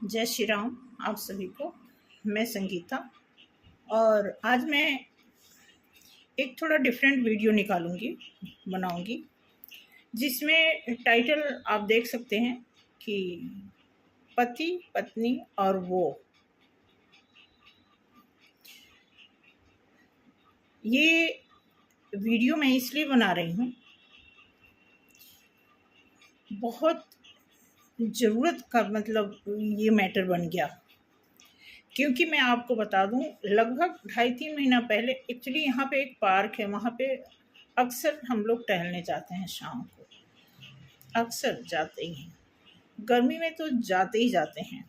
जय श्री राम आप सभी को। मैं संगीता और आज मैं एक थोड़ा डिफरेंट वीडियो बनाऊंगी जिसमें टाइटल आप देख सकते हैं कि पति पत्नी और वो। ये वीडियो मैं इसलिए बना रही हूँ, बहुत ज़रूरत का ये मैटर बन गया, क्योंकि मैं आपको बता दूं लगभग 2.5-3 महीना पहले एक्चुअली यहाँ पे एक पार्क है, वहाँ पे अक्सर हम लोग टहलने जाते हैं। शाम को अक्सर जाते ही हैं, गर्मी में तो जाते ही जाते हैं,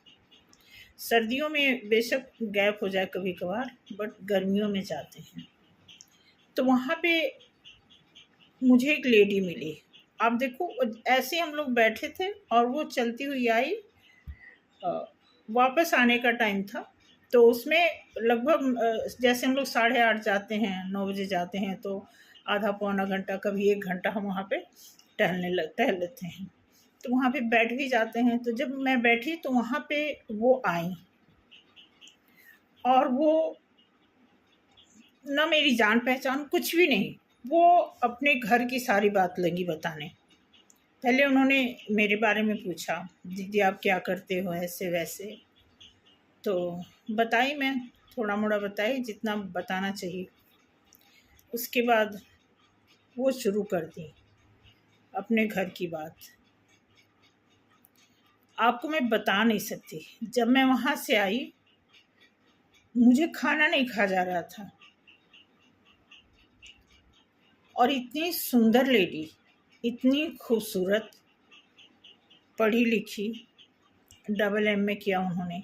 सर्दियों में बेशक गैप हो जाए कभी कभार, बट गर्मियों में जाते हैं। तो वहाँ पे मुझे एक लेडी मिली। आप देखो, ऐसे हम लोग बैठे थे और वो चलती हुई आई। वापस आने का टाइम था, तो उसमें लगभग जैसे हम लोग 8:30 जाते हैं, 9 बजे जाते हैं, तो आधा पौना घंटा कभी 1 घंटा हम वहाँ पे टहल लेते हैं। तो वहाँ पे बैठ भी जाते हैं। तो जब मैं बैठी तो वहाँ पे वो आई और वो ना मेरी जान पहचान कुछ भी नहीं, वो अपने घर की सारी बात लगी बताने। पहले उन्होंने मेरे बारे में पूछा, दीदी आप क्या करते हो, ऐसे वैसे। तो बताई, मैं थोड़ा मोड़ा बताई जितना बताना चाहिए। उसके बाद वो शुरू कर दी अपने घर की बात। आपको मैं बता नहीं सकती, जब मैं वहाँ से आई मुझे खाना नहीं खा जा रहा था। और इतनी सुंदर लेडी, इतनी खूबसूरत, पढ़ी लिखी, MA किया उन्होंने,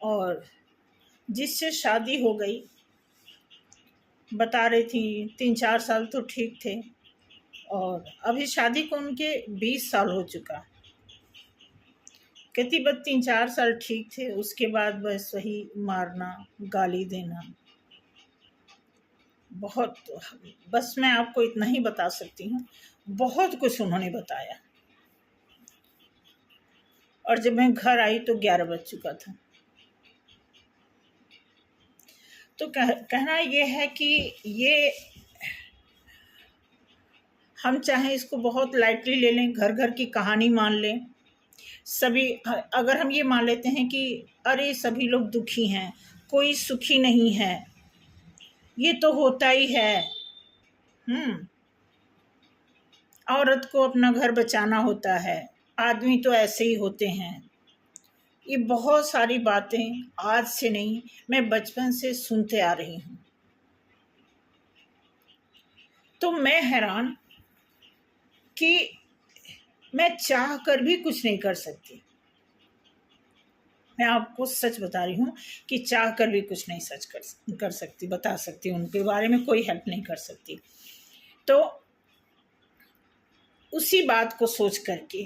और जिससे शादी हो गई बता रही थी 3-4 साल तो ठीक थे, और अभी शादी को उनके 20 साल हो चुका। कहती बस 3-4 साल ठीक थे, उसके बाद बस वही मारना, गाली देना। बहुत, बस मैं आपको इतना ही बता सकती हूँ, बहुत कुछ उन्होंने बताया। और जब मैं घर आई तो 11 बज चुका था। तो कहना ये है कि ये हम चाहे इसको बहुत लाइटली ले लें, घर घर की कहानी मान लें, सभी अगर हम ये मान लेते हैं कि अरे सभी लोग दुखी हैं, कोई सुखी नहीं है, ये तो होता ही है, औरत को अपना घर बचाना होता है, आदमी तो ऐसे ही होते हैं। ये बहुत सारी बातें आज से नहीं, मैं बचपन से सुनते आ रही हूँ। तो मैं हैरान कि मैं चाह कर भी कुछ नहीं कर सकती। मैं आपको सच बता रही हूँ कि चाह कर भी कुछ नहीं कर सकती, बता सकती, उनके बारे में कोई हेल्प नहीं कर सकती। तो उसी बात को सोच करके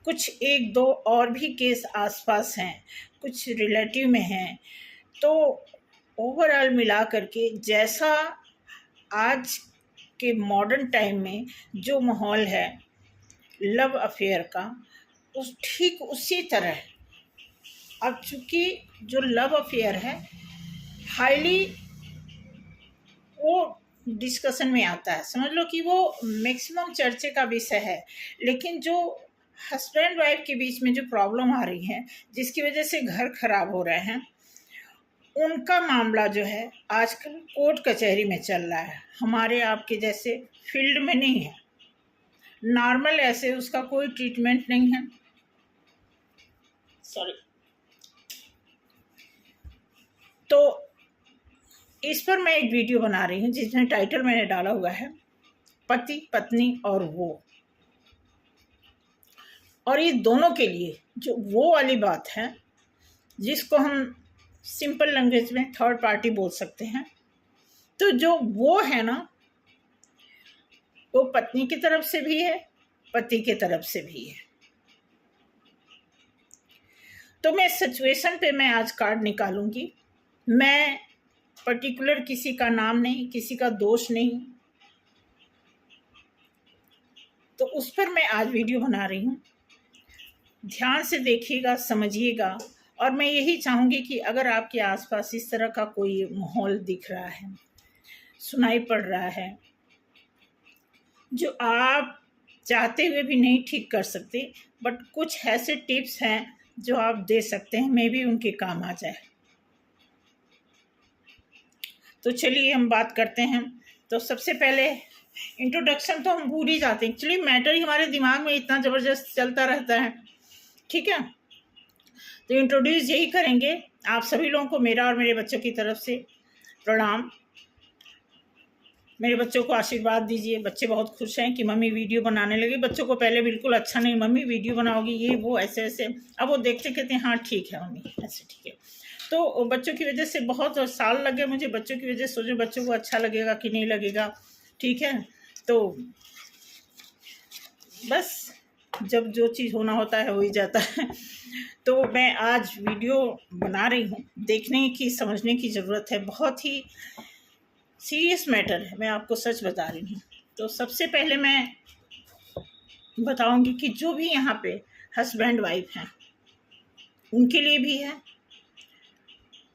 कुछ 1-2 और भी केस आसपास हैं, कुछ रिलेटिव में हैं, तो ओवरऑल मिला करके जैसा आज के मॉडर्न टाइम में जो माहौल है लव अफेयर का, ठीक उसी तरह अब चूंकि जो लव अफेयर है हाईली वो डिस्कशन में आता है, समझ लो कि वो मैक्सिमम चर्चे का विषय है। लेकिन जो हस्बैंड वाइफ के बीच में जो प्रॉब्लम आ रही है, जिसकी वजह से घर खराब हो रहे हैं, उनका मामला जो है आजकल कोर्ट कचहरी में चल रहा है, हमारे आपके जैसे फील्ड में नहीं है। नॉर्मल ऐसे उसका कोई ट्रीटमेंट नहीं है। सॉरी। तो इस पर मैं एक वीडियो बना रही हूँ जिसमें टाइटल मैंने डाला हुआ है पति पत्नी और वो। और ये दोनों के लिए जो वो वाली बात है, जिसको हम सिंपल लैंग्वेज में थर्ड पार्टी बोल सकते हैं, तो जो वो है ना, वो पत्नी की तरफ से भी है, पति की तरफ से भी है। तो मैं सिचुएशन पे मैं आज कार्ड निकालूंगी। मैं पर्टिकुलर किसी का नाम नहीं, किसी का दोष नहीं, तो उस पर मैं आज वीडियो बना रही हूँ। ध्यान से देखिएगा, समझिएगा। और मैं यही चाहूँगी कि अगर आपके आसपास इस तरह का कोई माहौल दिख रहा है, सुनाई पड़ रहा है, जो आप चाहते हुए भी नहीं ठीक कर सकते, बट कुछ ऐसे टिप्स हैं जो आप दे सकते हैं, मे भी उनके काम आ जाए। तो चलिए हम बात करते हैं। तो सबसे पहले इंट्रोडक्शन तो हम भूल ही जाते हैं, एक्चुअली मैटर ही हमारे दिमाग में इतना ज़बरदस्त चलता रहता है, ठीक है। तो इंट्रोड्यूस यही करेंगे। आप सभी लोगों को मेरा और मेरे बच्चों की तरफ से प्रणाम। मेरे बच्चों को आशीर्वाद दीजिए। बच्चे बहुत खुश हैं कि मम्मी वीडियो बनाने लगी। बच्चों को पहले बिल्कुल अच्छा नहीं, मम्मी वीडियो बनाओगी, ये वो ऐसे ऐसे। अब वो देखते कहते हैं हाँ ठीक है मम्मी, ऐसे ठीक है। तो बच्चों की वजह से बहुत साल लगे मुझे, बच्चों की वजह से सोचो बच्चों को अच्छा लगेगा कि नहीं लगेगा, ठीक है। तो बस जब जो चीज़ होना होता है हो ही जाता है। तो मैं आज वीडियो बना रही हूँ, देखने की समझने की ज़रूरत है, बहुत ही सीरियस मैटर है, मैं आपको सच बता रही हूँ। तो सबसे पहले मैं बताऊंगी कि जो भी यहाँ पे हस्बैंड वाइफ हैं उनके लिए भी है,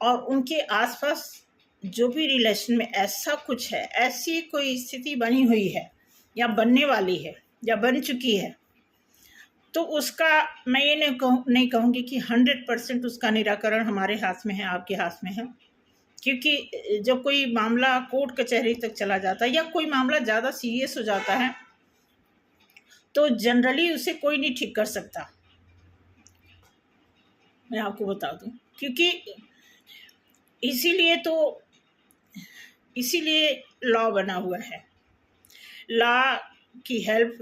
और उनके आसपास जो भी रिलेशन में ऐसा कुछ है, ऐसी कोई स्थिति बनी हुई है या बनने वाली है या बन चुकी है, तो उसका मैं ये नहीं कहूँगी कि 100% उसका निराकरण हमारे हाथ में है, आपके हाथ में है। क्योंकि जब कोई मामला कोर्ट कचहरी तक चला जाता है या कोई मामला ज़्यादा सीरियस हो जाता है, तो जनरली उसे कोई नहीं ठीक कर सकता, मैं आपको बता दूं। क्योंकि इसीलिए लॉ बना हुआ है। लॉ की हेल्प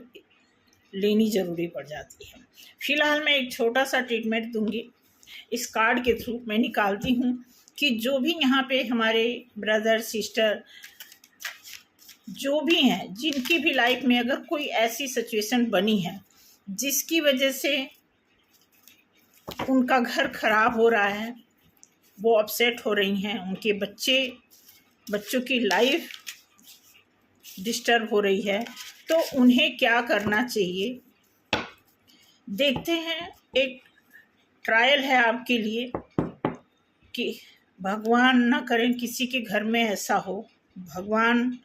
लेनी ज़रूरी पड़ जाती है। फिलहाल मैं एक छोटा सा ट्रीटमेंट दूंगी, इस कार्ड के थ्रू मैं निकालती हूँ कि जो भी यहाँ पे हमारे ब्रदर सिस्टर जो भी हैं, जिनकी भी लाइफ में अगर कोई ऐसी सिचुएशन बनी है जिसकी वजह से उनका घर खराब हो रहा है, वो अपसेट हो रही हैं, उनके बच्चों की लाइफ डिस्टर्ब हो रही है, तो उन्हें क्या करना चाहिए देखते हैं। एक ट्रायल है आपके लिए कि भगवान ना करें किसी के घर में ऐसा हो, भगवान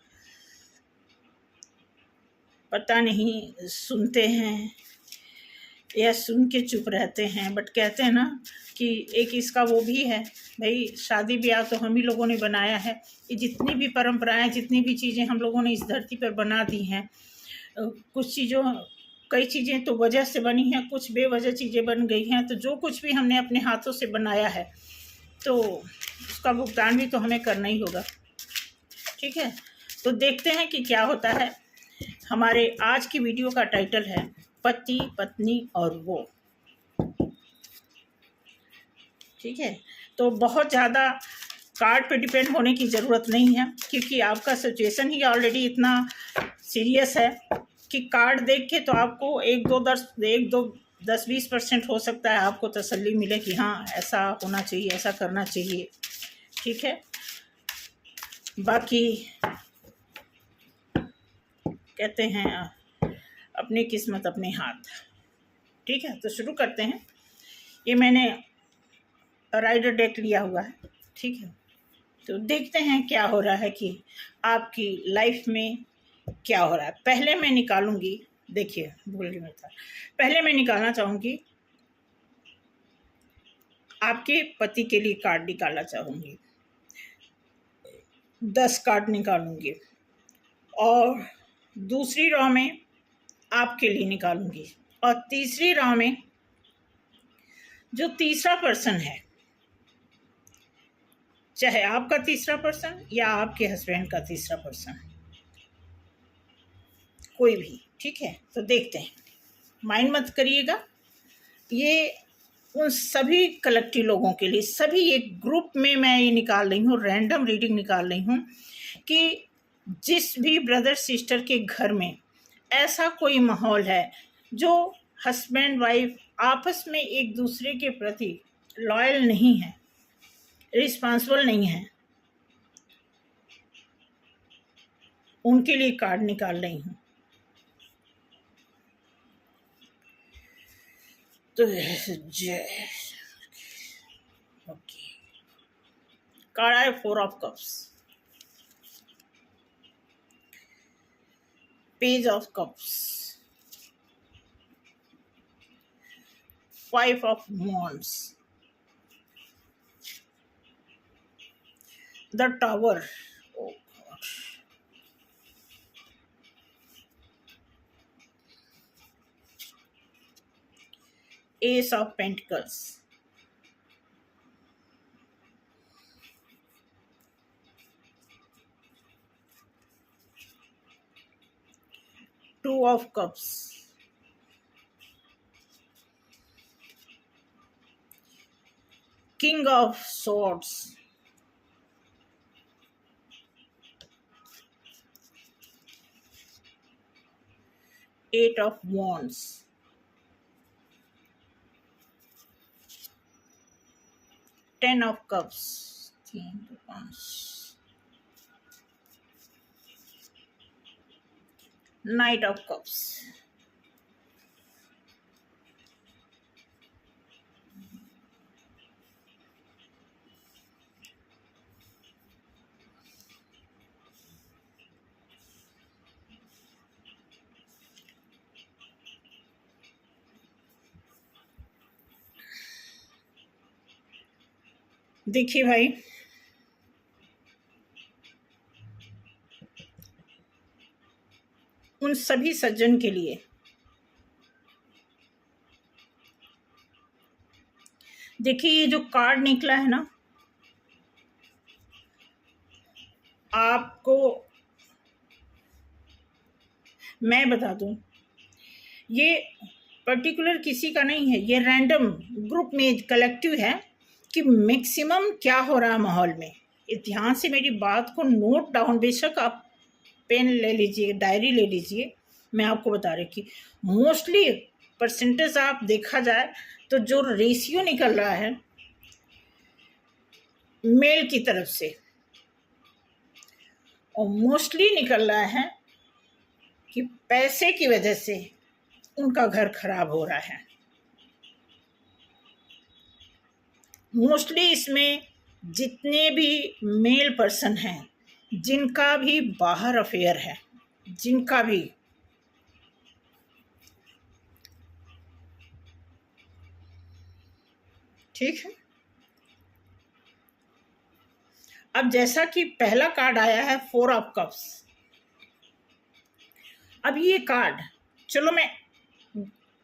पता नहीं सुनते हैं या सुन के चुप रहते हैं, बट कहते हैं ना कि एक इसका वो भी है भाई, शादी ब्याह तो हम ही लोगों ने बनाया है। ये जितनी भी परंपराएं, जितनी भी चीज़ें हम लोगों ने इस धरती पर बना दी हैं, कई चीज़ें तो वजह से बनी हैं, कुछ बेवजह चीज़ें बन गई हैं। तो जो कुछ भी हमने अपने हाथों से बनाया है तो उसका भुगतान भी तो हमें करना ही होगा, ठीक है। तो देखते हैं कि क्या होता है। हमारे आज की वीडियो का टाइटल है पति पत्नी और वो, ठीक है। तो बहुत ज़्यादा कार्ड पे डिपेंड होने की ज़रूरत नहीं है, क्योंकि आपका सिचुएशन ही ऑलरेडी इतना सीरियस है कि कार्ड देख के तो आपको 10-20% हो सकता है आपको तसल्ली मिले कि हाँ ऐसा होना चाहिए, ऐसा करना चाहिए, ठीक है। बाकी कहते हैं अपनी किस्मत अपने हाथ, ठीक है। तो शुरू करते हैं। ये मैंने राइडर डेक लिया हुआ है, ठीक है। तो देखते हैं क्या हो रहा है कि आपकी लाइफ में क्या हो रहा है। पहले मैं निकालूंगी, देखिए भूल गई मैं था, पहले मैं निकालना चाहूँगी आपके पति के लिए कार्ड निकालना चाहूँगी। 10 कार्ड निकालूंगी और दूसरी रॉ में आपके लिए निकालूंगी, और तीसरी रॉ में जो तीसरा पर्सन है, चाहे आपका तीसरा पर्सन या आपके हस्बैंड का तीसरा पर्सन, कोई भी, ठीक है। तो देखते हैं, माइंड मत करिएगा। ये उन सभी कलेक्टिव लोगों के लिए, सभी एक ग्रुप में मैं ये निकाल रही हूँ, रैंडम रीडिंग निकाल रही हूँ कि जिस भी ब्रदर सिस्टर के घर में ऐसा कोई माहौल है जो हस्बैंड वाइफ आपस में एक दूसरे के प्रति लॉयल नहीं है, रिस्पॉन्सिबल नहीं है, उनके लिए कार्ड निकाल रही हूँ। तो जय, ओके, कार्ड है 4 of Cups, Page of Cups, 5 of Wands, the Tower, oh God, Ace of Pentacles, Two of Cups, King of Swords, Eight of Wands, Ten of Cups, 3 to 5, Knight of Cups. देखिए भाई, उन सभी सज्जन के लिए देखिए ये जो कार्ड निकला है ना, आपको मैं बता दूं, ये पर्टिकुलर किसी का नहीं है, ये रैंडम ग्रुप में कलेक्टिव है कि मैक्सिमम क्या हो रहा है माहौल में। ये ध्यान से मेरी बात को नोट डाउन, बेशक आप पेन ले लीजिए, डायरी ले लीजिए, मैं आपको बता रही कि मोस्टली परसेंटेज आप देखा जाए तो जो रेशियो निकल रहा है मेल की तरफ से, और मोस्टली निकल रहा है कि पैसे की वजह से उनका घर खराब हो रहा है। मोस्टली इसमें जितने भी मेल पर्सन हैं, जिनका भी बाहर अफेयर है, जिनका भी, ठीक है। अब जैसा कि पहला कार्ड आया है 4 of Cups, अब ये कार्ड, चलो मैं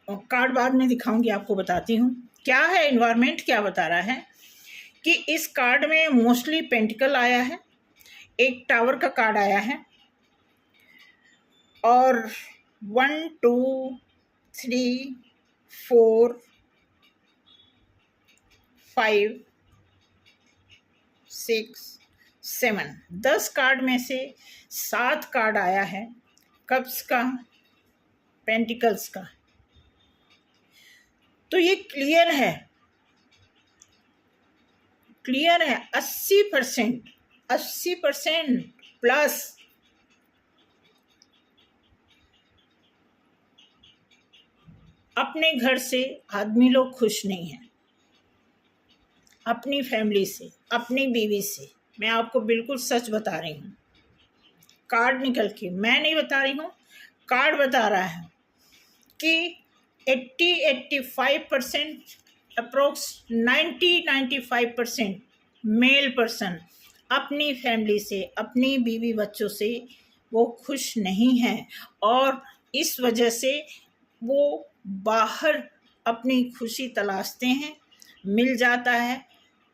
कार्ड बाद में दिखाऊंगी, आपको बताती हूँ क्या है एनवायरनमेंट, क्या बता रहा है कि इस कार्ड में मोस्टली पेंटिकल आया है, एक टावर का कार्ड आया है, और 1 2 3 4 5 6 7 10 कार्ड में से 7 कार्ड आया है कप्स का, पेंटिकल्स का। तो ये क्लियर है 80% प्लस अपने घर से आदमी लोग खुश नहीं है, अपनी फैमिली से, अपनी बीवी से। मैं आपको बिल्कुल सच बता रही हूँ, कार्ड निकल के, मैं नहीं बता रही हूँ, कार्ड बता रहा है कि 80-85%, अप्रोक्स 90-95% मेल पर्सन अपनी फैमिली से, अपनी बीवी बच्चों से वो खुश नहीं हैं, और इस वजह से वो बाहर अपनी खुशी तलाशते हैं, मिल जाता है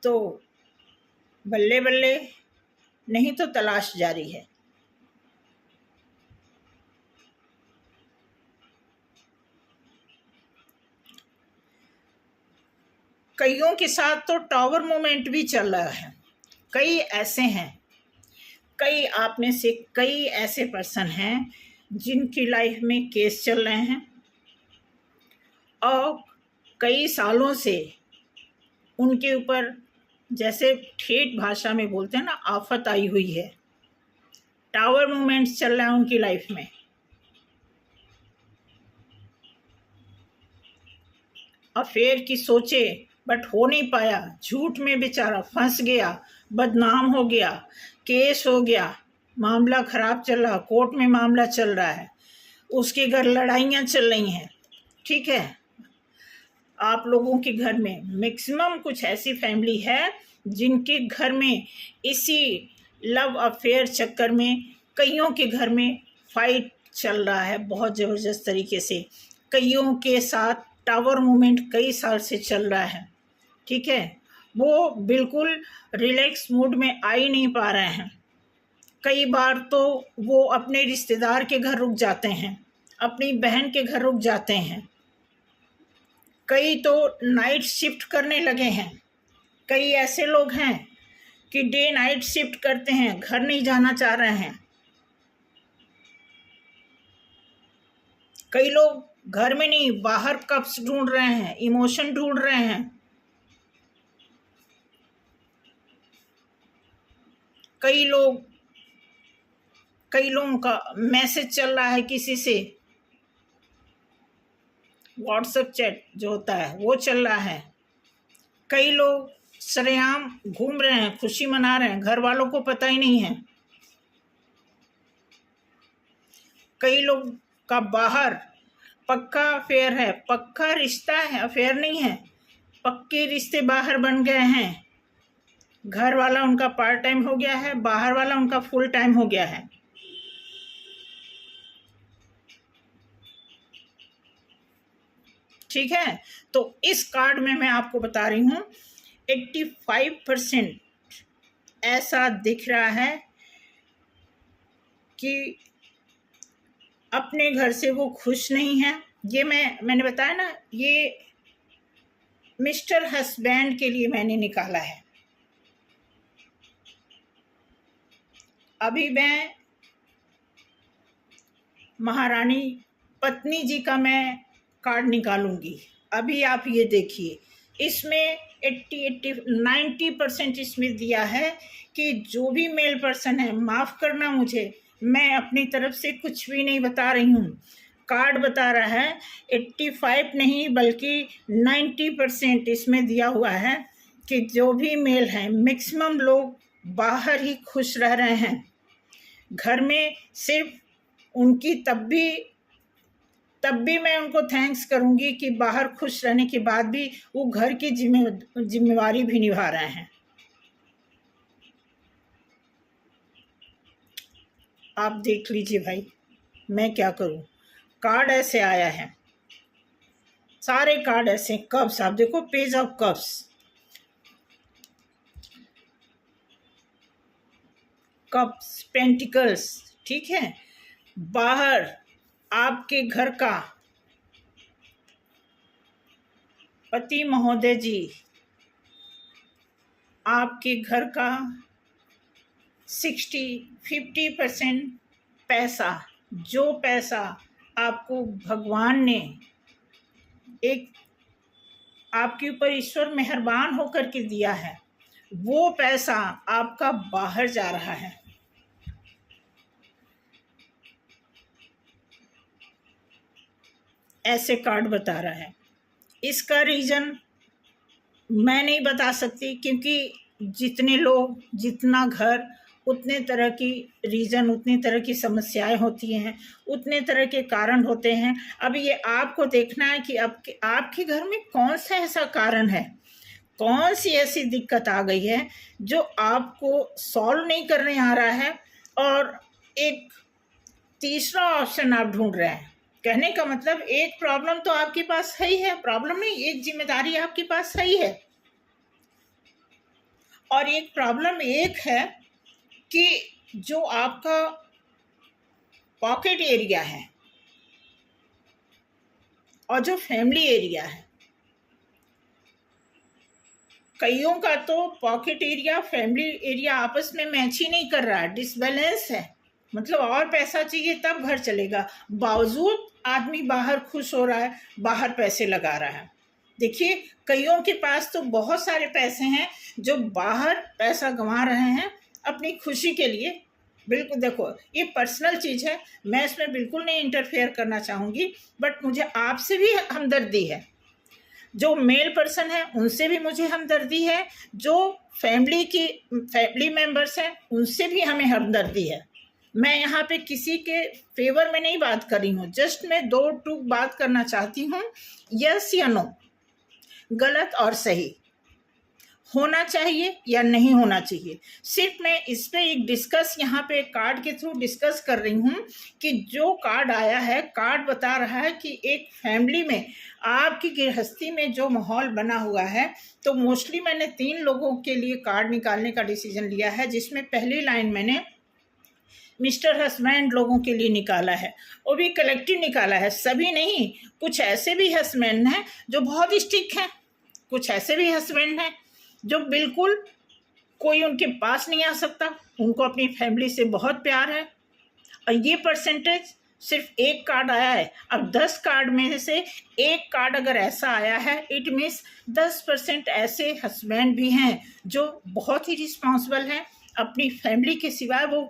तो बल्ले बल्ले, नहीं तो तलाश जारी है। कईयों के साथ तो टावर मूवमेंट भी चल रहा है, कई ऐसे हैं, कई आप में से कई ऐसे पर्सन हैं जिनकी लाइफ में केस चल रहे हैं और कई सालों से उनके ऊपर, जैसे ठेठ भाषा में बोलते हैं ना, आफत आई हुई है, टावर मूवमेंट्स चल रहा है उनकी लाइफ में। अफेयर की सोचे बट हो नहीं पाया, झूठ में बेचारा फंस गया, बदनाम हो गया, केस हो गया, मामला खराब चल रहा, कोर्ट में मामला चल रहा है, उसके घर लड़ाइयाँ चल रही हैं। ठीक है, आप लोगों के घर में मैक्सिमम कुछ ऐसी फैमिली है जिनके घर में इसी लव अफेयर चक्कर में कईयों के घर में फाइट चल रहा है बहुत ज़बरदस्त तरीके से। कईयों के साथ टावर मूवमेंट कई साल से चल रहा है। ठीक है, वो बिल्कुल रिलैक्स मूड में आ ही नहीं पा रहे हैं। कई बार तो वो अपने रिश्तेदार के घर रुक जाते हैं, अपनी बहन के घर रुक जाते हैं। कई तो नाइट शिफ्ट करने लगे हैं। कई ऐसे लोग हैं कि डे नाइट शिफ्ट करते हैं, घर नहीं जाना चाह रहे हैं। कई लोग घर में नहीं, बाहर कप्स ढूंढ रहे हैं, इमोशन ढूंढ रहे हैं। कई लोगों का मैसेज चल रहा है किसी से, व्हाट्सएप चैट जो होता है वो चल रहा है। कई लोग सरेआम घूम रहे हैं, खुशी मना रहे हैं, घर वालों को पता ही नहीं है। कई लोग का बाहर पक्का अफेयर है, पक्का रिश्ता है, अफेयर नहीं है, पक्के रिश्ते बाहर बन गए हैं। घर वाला उनका पार्ट टाइम हो गया है, बाहर वाला उनका फुल टाइम हो गया है। ठीक है, तो इस कार्ड में मैं आपको बता रही हूँ 85% ऐसा दिख रहा है कि अपने घर से वो खुश नहीं है। ये मैंने बताया ना, ये मिस्टर हस्बैंड के लिए मैंने निकाला है। अभी मैं महारानी पत्नी जी का मैं कार्ड निकालूंगी। अभी आप ये देखिए, इसमें 90% इसमें दिया है कि जो भी मेल पर्सन है, माफ़ करना मुझे, मैं अपनी तरफ से कुछ भी नहीं बता रही हूँ। कार्ड बता रहा है 85 नहीं बल्कि 90% इसमें दिया हुआ है कि जो भी मेल हैं, मैक्सिमम लोग बाहर ही खुश रह रहे हैं। घर में सिर्फ उनकी तब भी मैं उनको थैंक्स करूंगी कि बाहर खुश रहने के बाद भी वो घर की जिम्मेवारी भी निभा रहे हैं। आप देख लीजिए भाई, मैं क्या करूं। कार्ड ऐसे आया है, सारे कार्ड ऐसे। कप्स, आप देखो, page of cups, cups, pentacles. ठीक है, बाहर आपके घर का पति महोदय जी, आपके घर का 50% पैसा, जो पैसा आपको भगवान ने एक आपके ऊपर ईश्वर मेहरबान होकर के दिया है, वो पैसा आपका बाहर जा रहा है। ऐसे कार्ड बता रहा है। इसका रीज़न मैं नहीं बता सकती, क्योंकि जितने लोग, जितना घर, उतने तरह की रीज़न, उतनी तरह की समस्याएं होती हैं, उतने तरह के कारण होते हैं। अब ये आपको देखना है कि आपके घर में कौन सा ऐसा कारण है, कौन सी ऐसी दिक्कत आ गई है जो आपको सॉल्व नहीं करने आ रहा है, और एक तीसरा ऑप्शन आप ढूंढ रहे हैं। कहने का मतलब, एक प्रॉब्लम तो आपके पास है ही है, प्रॉब्लम नहीं, एक जिम्मेदारी आपके पास है ही है, और एक प्रॉब्लम एक है कि जो आपका पॉकेट एरिया है और जो फैमिली एरिया है, कईयों का तो पॉकेट एरिया, फैमिली एरिया आपस में मैच ही नहीं कर रहा है, डिसबैलेंस है। मतलब और पैसा चाहिए तब घर चलेगा, बावजूद आदमी बाहर खुश हो रहा है, बाहर पैसे लगा रहा है। देखिए, कईयों के पास तो बहुत सारे पैसे हैं जो बाहर पैसा गंवा रहे हैं अपनी खुशी के लिए। बिल्कुल, देखो, ये पर्सनल चीज़ है, मैं इसमें बिल्कुल नहीं इंटरफेयर करना चाहूँगी, बट मुझे आपसे भी हमदर्दी है। जो मेल पर्सन है उनसे भी मुझे हमदर्दी है, जो फैमिली मेंबर्स हैं उनसे भी हमें हमदर्दी है। मैं यहाँ पे किसी के फेवर में नहीं बात कर रही हूँ, जस्ट मैं दो टूक बात करना चाहती हूँ, यस या नो, गलत और सही होना चाहिए या नहीं होना चाहिए। सिर्फ मैं इस पे एक डिस्कस यहाँ पे कार्ड के थ्रू डिस्कस कर रही हूँ कि जो कार्ड आया है, कार्ड बता रहा है कि एक फैमिली में आपकी गृहस्थी में जो माहौल बना हुआ है, तो मोस्टली मैंने 3 लोगों के लिए कार्ड निकालने का डिसीजन लिया है, जिसमें पहली लाइन मैंने मिस्टर हस्बैंड लोगों के लिए निकाला है, वो भी कलेक्टिव निकाला है, सभी नहीं। कुछ ऐसे भी हस्बैंड हैं जो बहुत स्ट्रिक्ट हैं, कुछ ऐसे भी हस्बैंड हैं जो बिल्कुल कोई उनके पास नहीं आ सकता, उनको अपनी फैमिली से बहुत प्यार है। और ये परसेंटेज सिर्फ एक कार्ड आया है। अब 10 कार्ड में से एक कार्ड अगर ऐसा आया है, इट मीन्स 10% ऐसे हस्बैंड भी हैं जो बहुत ही रिस्पॉन्सिबल हैं, अपनी फैमिली के सिवाय वो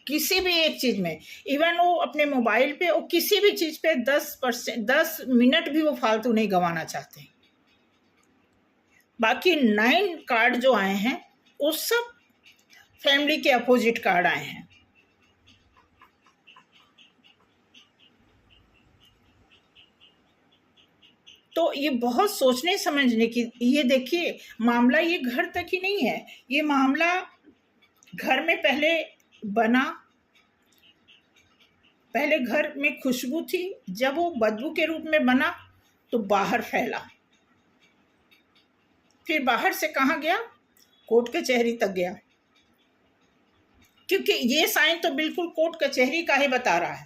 किसी भी एक चीज़ में, इवन वो अपने मोबाइल पे और किसी भी चीज़ पे 10 मिनट भी वो फालतू नहीं गंवाना चाहते। बाकी 9 कार्ड जो आए हैं वो सब फैमिली के अपोजिट कार्ड आए हैं। तो ये बहुत सोचने समझने की, ये देखिए मामला ये घर तक ही नहीं है, ये मामला घर में पहले बना, पहले घर में खुशबू थी, जब वो बदबू के रूप में बना तो बाहर फैला, फिर बाहर से कहाँ गया, कोर्ट कचहरी तक गया, क्योंकि ये साइन तो बिल्कुल कोर्ट कचहरी का ही बता रहा है।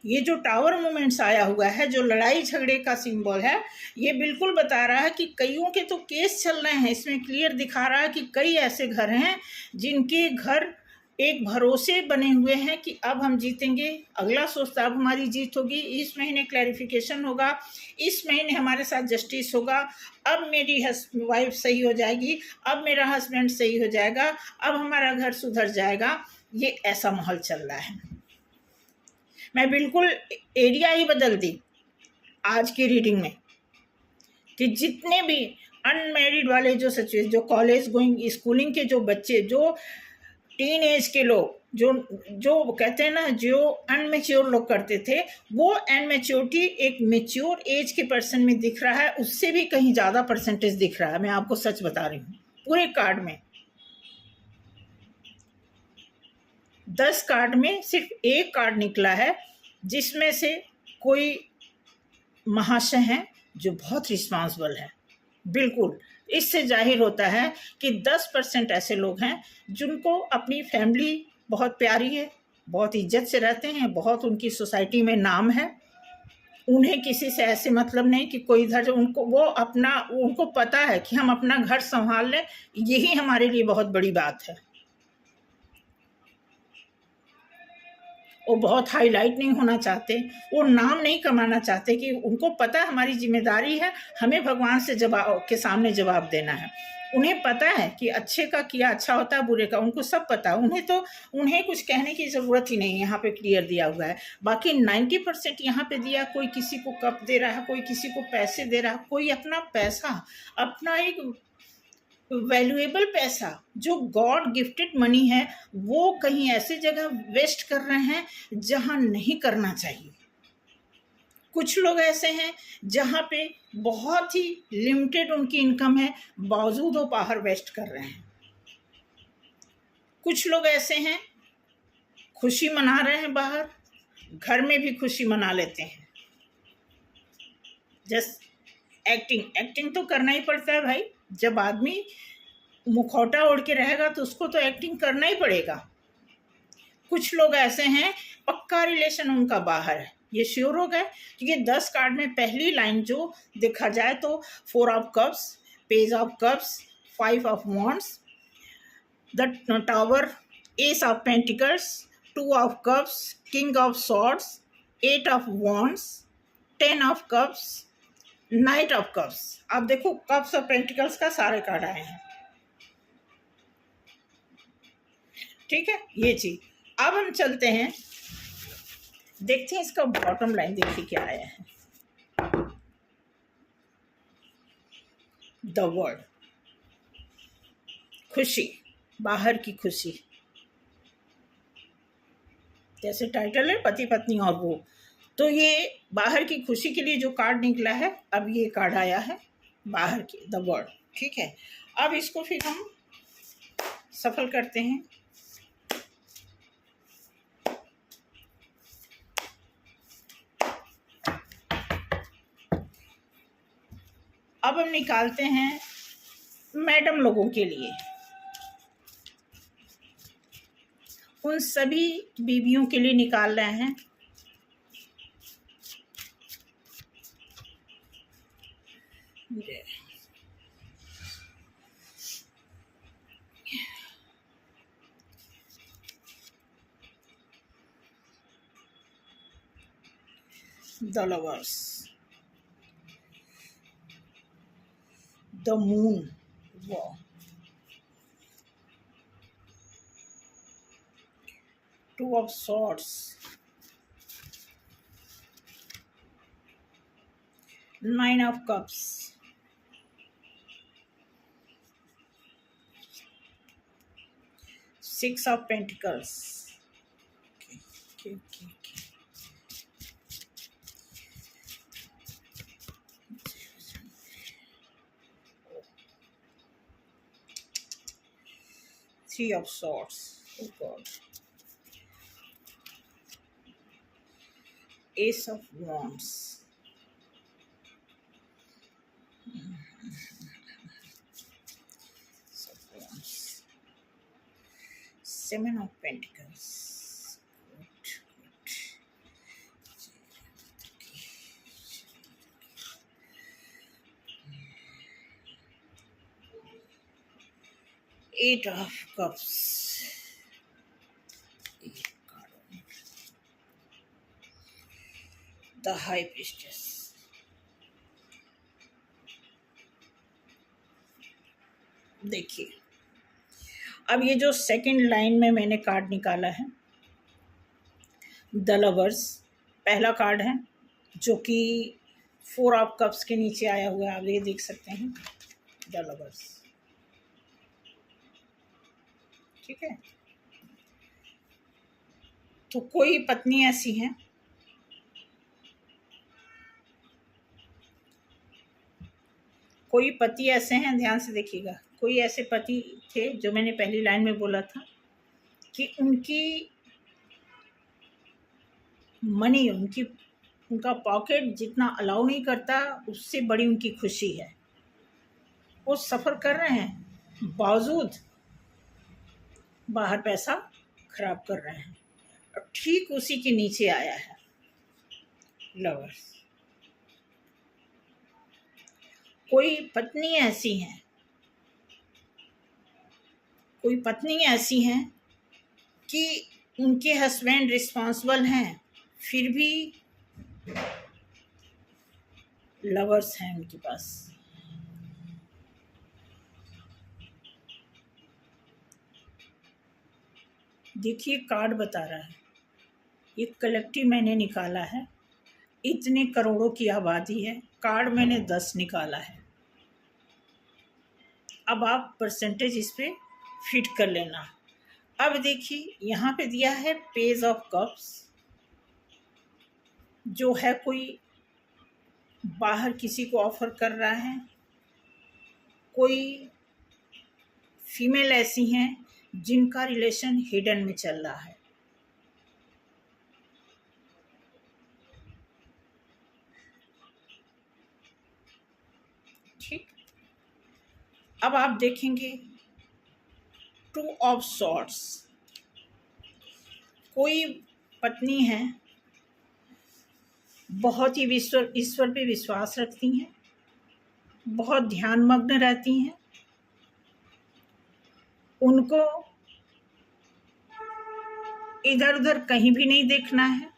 ये जो टावर मूवमेंट्स आया हुआ है, जो लड़ाई झगड़े का सिंबल है, ये बिल्कुल बता रहा है कि कईयों के तो केस चल रहे हैं। इसमें क्लियर दिखा रहा है कि कई ऐसे घर हैं जिनके घर एक भरोसे बने हुए हैं कि अब हम जीतेंगे, अगला सोचता अब हमारी जीत होगी, इस महीने क्लैरिफिकेशन होगा, इस महीने हमारे साथ जस्टिस होगा, अब मेरी वाइफ सही हो जाएगी, अब मेरा हस्बैंड सही हो जाएगा, अब हमारा घर सुधर जाएगा। ये ऐसा माहौल चल रहा है। मैं बिल्कुल एरिया ही बदल दी आज की रीडिंग में कि जितने भी अनमैरिड वाले जो सिचुएशन, जो कॉलेज गोइंग स्कूलिंग के जो बच्चे, जो टीन एज के लोग, जो कहते हैं ना, जो अनमेच्योर लोग करते थे, वो अनमेच्योरिटी एक मेच्योर एज के पर्सन में दिख रहा है, उससे भी कहीं ज़्यादा परसेंटेज दिख रहा है। मैं आपको सच बता रही हूँ, पूरे कार्ड में 10 कार्ड में सिर्फ एक कार्ड निकला है, जिसमें से कोई महाशय हैं जो बहुत रिस्पॉन्सिबल है। बिल्कुल इससे जाहिर होता है कि 10% ऐसे लोग हैं जिनको अपनी फैमिली बहुत प्यारी है, बहुत इज्जत से रहते हैं, बहुत उनकी सोसाइटी में नाम है, उन्हें किसी से ऐसे मतलब नहीं कि कोई इधर, उनको पता है कि हम अपना घर संभाल लें, यही हमारे लिए बहुत बड़ी बात है। वो बहुत हाईलाइट नहीं होना चाहते, वो नाम नहीं कमाना चाहते, कि उनको पता है हमारी जिम्मेदारी है, हमें भगवान से के सामने जवाब देना है। उन्हें पता है कि अच्छे का किया अच्छा होता है, बुरे का, उनको सब पता है। उन्हें कुछ कहने की ज़रूरत ही नहीं है, यहाँ पे क्लियर दिया हुआ है। बाकी 90% यहाँ पे दिया, कोई किसी को कप दे रहा है, कोई किसी को पैसे दे रहा है, कोई अपना पैसा, अपना एक वैल्यूएबल पैसा जो गॉड गिफ्टेड मनी है, वो कहीं ऐसी जगह वेस्ट कर रहे हैं जहां नहीं करना चाहिए। कुछ लोग ऐसे हैं जहां पे बहुत ही लिमिटेड उनकी इनकम है, बावजूद वो बाहर वेस्ट कर रहे हैं। कुछ लोग ऐसे हैं खुशी मना रहे हैं बाहर, घर में भी खुशी मना लेते हैं। जस्ट एक्टिंग तो करना ही पड़ता है भाई। जब आदमी मुखौटा ओढ़ के रहेगा तो उसको तो एक्टिंग करना ही पड़ेगा। कुछ लोग ऐसे हैं पक्का रिलेशन उनका बाहर है, ये श्योर हो गए, क्योंकि 10 कार्ड में पहली लाइन जो देखा जाए तो 4 of cups, page of cups, 5 of wands, the tower, S of pentacles, 2 of cups, king of swords, 8 of wands, 10 of cups, night of cups. आप देखो कप्स और पेंटिकल्स का सारे कार्ड आए हैं, ठीक है ये चीज। अब हम चलते हैं, देखते हैं इसका बॉटम लाइन, देखिए क्या आया है। द वर्ल्ड, खुशी, बाहर की खुशी, जैसे टाइटल है पति पत्नी और वो, तो ये बाहर की खुशी के लिए जो कार्ड निकला है, अब ये कार्ड आया है बाहर की, द वर्ल्ड। ठीक है, अब इसको फिर हम सफल करते हैं। अब हम निकालते हैं मैडम लोगों के लिए, उन सभी बीवियों के लिए निकाल रहे हैं। द लवर्स, द मून, वो two of swords, nine of cups, six of pentacles, three of swords, oh God, S of wands, seven of pentacles, good. Eight of cups, the high priestess, देखिए अब ये जो second line में मैंने card निकाला है, the lovers, पहला card है जो कि फोर ऑफ कप्स के नीचे आया हुआ है, आप ये देख सकते हैं, द लवर्स। ठीक है, तो कोई पत्नी ऐसी है कोई पति ऐसे हैं, ध्यान से देखिएगा, कोई ऐसे पति थे जो मैंने पहली लाइन में बोला था कि उनकी मनी, उनका पॉकेट जितना अलाउ नहीं करता उससे बड़ी उनकी खुशी है। वो सफ़र कर रहे हैं, बावजूद बाहर पैसा खराब कर रहे हैं, और ठीक उसी के नीचे आया है लवर्स। कोई पत्नी ऐसी हैं कि उनके हस्बैंड रिस्पॉन्सिबल हैं, फिर भी लवर्स हैं उनके पास। देखिए कार्ड बता रहा है, ये कलेक्टिव मैंने निकाला है, इतने करोड़ों की आबादी है, कार्ड मैंने 10 निकाला है। अब आप परसेंटेज इस पे फिट कर लेना। अब देखिए यहाँ पे दिया है पेज ऑफ कप्स, जो है कोई बाहर किसी को ऑफर कर रहा है, कोई फीमेल ऐसी हैं जिनका रिलेशन हिडन में चल रहा है। ठीक, अब आप देखेंगे टू ऑफ सॉर्ड्स, कोई पत्नी है बहुत ही ईश्वर पे विश्वास रखती हैं, बहुत ध्यानमग्न रहती हैं, उनको इधर उधर कहीं भी नहीं देखना है,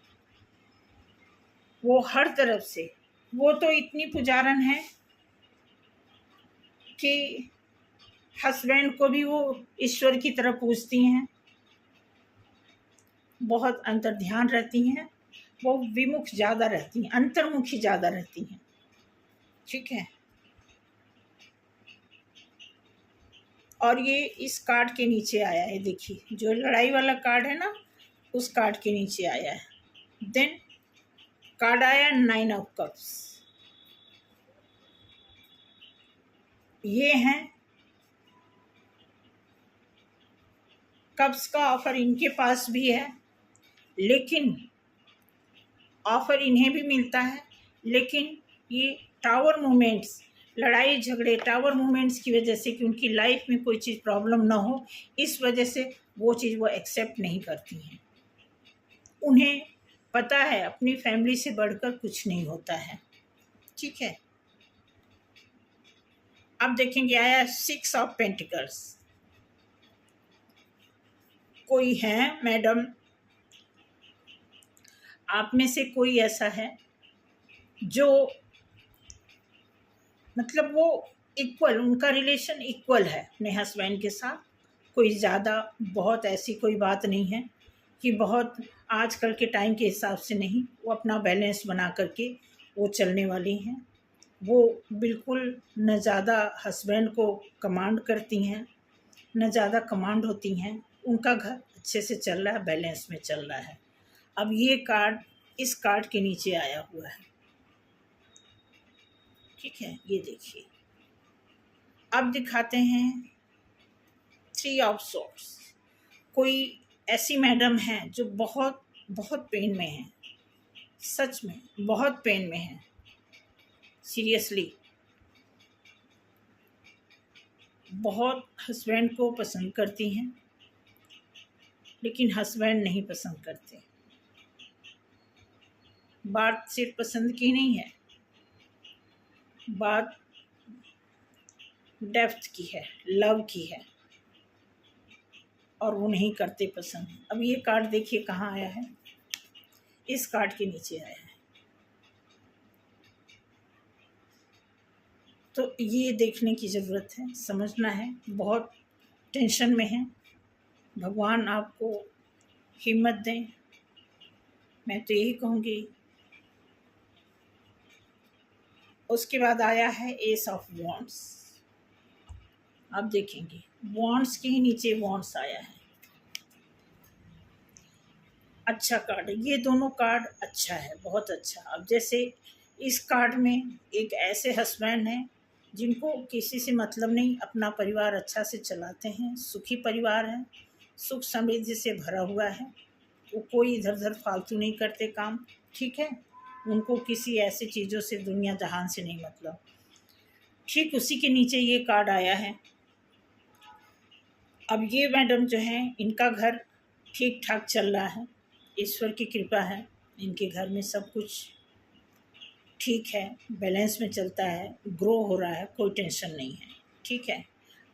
वो हर तरफ से, वो तो इतनी पुजारन है कि हस्बैंड को भी वो ईश्वर की तरफ पूजती हैं, बहुत अंतर्ध्यान रहती हैं, वो विमुख ज़्यादा रहती हैं, अंतर्मुखी ज़्यादा रहती हैं। ठीक है, और ये इस कार्ड के नीचे आया है, देखिए जो लड़ाई वाला कार्ड है ना, उस कार्ड के नीचे आया है। देन कार्ड आया 9 ऑफ कप्स। ये हैं कप्स का ऑफर इनके पास भी है, लेकिन ऑफर इन्हें भी मिलता है, लेकिन ये टावर मूवमेंट्स, लड़ाई झगड़े, टावर मूवमेंट्स की वजह से कि उनकी लाइफ में कोई चीज़ प्रॉब्लम ना हो, इस वजह से वो चीज़ वो एक्सेप्ट नहीं करती हैं। उन्हें पता है अपनी फैमिली से बढ़कर कुछ नहीं होता है, ठीक है। अब देखेंगे आया 6 ऑफ पेंटिकल्स। कोई है मैडम, आप में से कोई ऐसा है जो मतलब वो इक्वल, उनका रिलेशन इक्वल है अपने हस्बैंड के साथ, कोई ज़्यादा बहुत ऐसी कोई बात नहीं है कि बहुत आजकल के टाइम के हिसाब से नहीं, वो अपना बैलेंस बना करके वो चलने वाली हैं। वो बिल्कुल न ज़्यादा हस्बैंड को कमांड करती हैं, न ज़्यादा कमांड होती हैं, उनका घर अच्छे से चल रहा है, बैलेंस में चल रहा है। अब ये कार्ड इस कार्ड के नीचे आया हुआ है, ठीक है, ये देखिए। अब दिखाते हैं 3 ऑफ सॉर्ड्स। कोई ऐसी मैडम है जो बहुत बहुत पेन में है, सच में बहुत पेन में है, सीरियसली बहुत हस्बैंड को पसंद करती हैं, लेकिन हस्बैंड नहीं पसंद करते। बात सिर्फ पसंद की नहीं है, बात डेप्थ की है, लव की है, और वो नहीं करते पसंद। अब ये कार्ड देखिए कहाँ आया है, इस कार्ड के नीचे आया है। तो ये देखने की ज़रूरत है, समझना है, बहुत टेंशन में है। भगवान आपको हिम्मत दें, मैं तो यही कहूँगी। उसके बाद आया है एस ऑफ वॉन्ड्स। आप देखेंगे वॉन्ड्स के ही नीचे वॉन्ड्स आया है। अच्छा कार्ड है, ये दोनों कार्ड अच्छा है, बहुत अच्छा। अब जैसे इस कार्ड में एक ऐसे हस्बैंड हैं जिनको किसी से मतलब नहीं, अपना परिवार अच्छा से चलाते हैं, सुखी परिवार है, सुख समृद्धि से भरा हुआ है, वो कोई इधर उधर फालतू नहीं करते काम, ठीक है, उनको किसी ऐसी चीज़ों से दुनिया जहान से नहीं मतलब। ठीक उसी के नीचे ये कार्ड आया है। अब ये मैडम जो हैं, इनका घर ठीक ठाक चल रहा है, ईश्वर की कृपा है, इनके घर में सब कुछ ठीक है, बैलेंस में चलता है, ग्रो हो रहा है, कोई टेंशन नहीं है, ठीक है।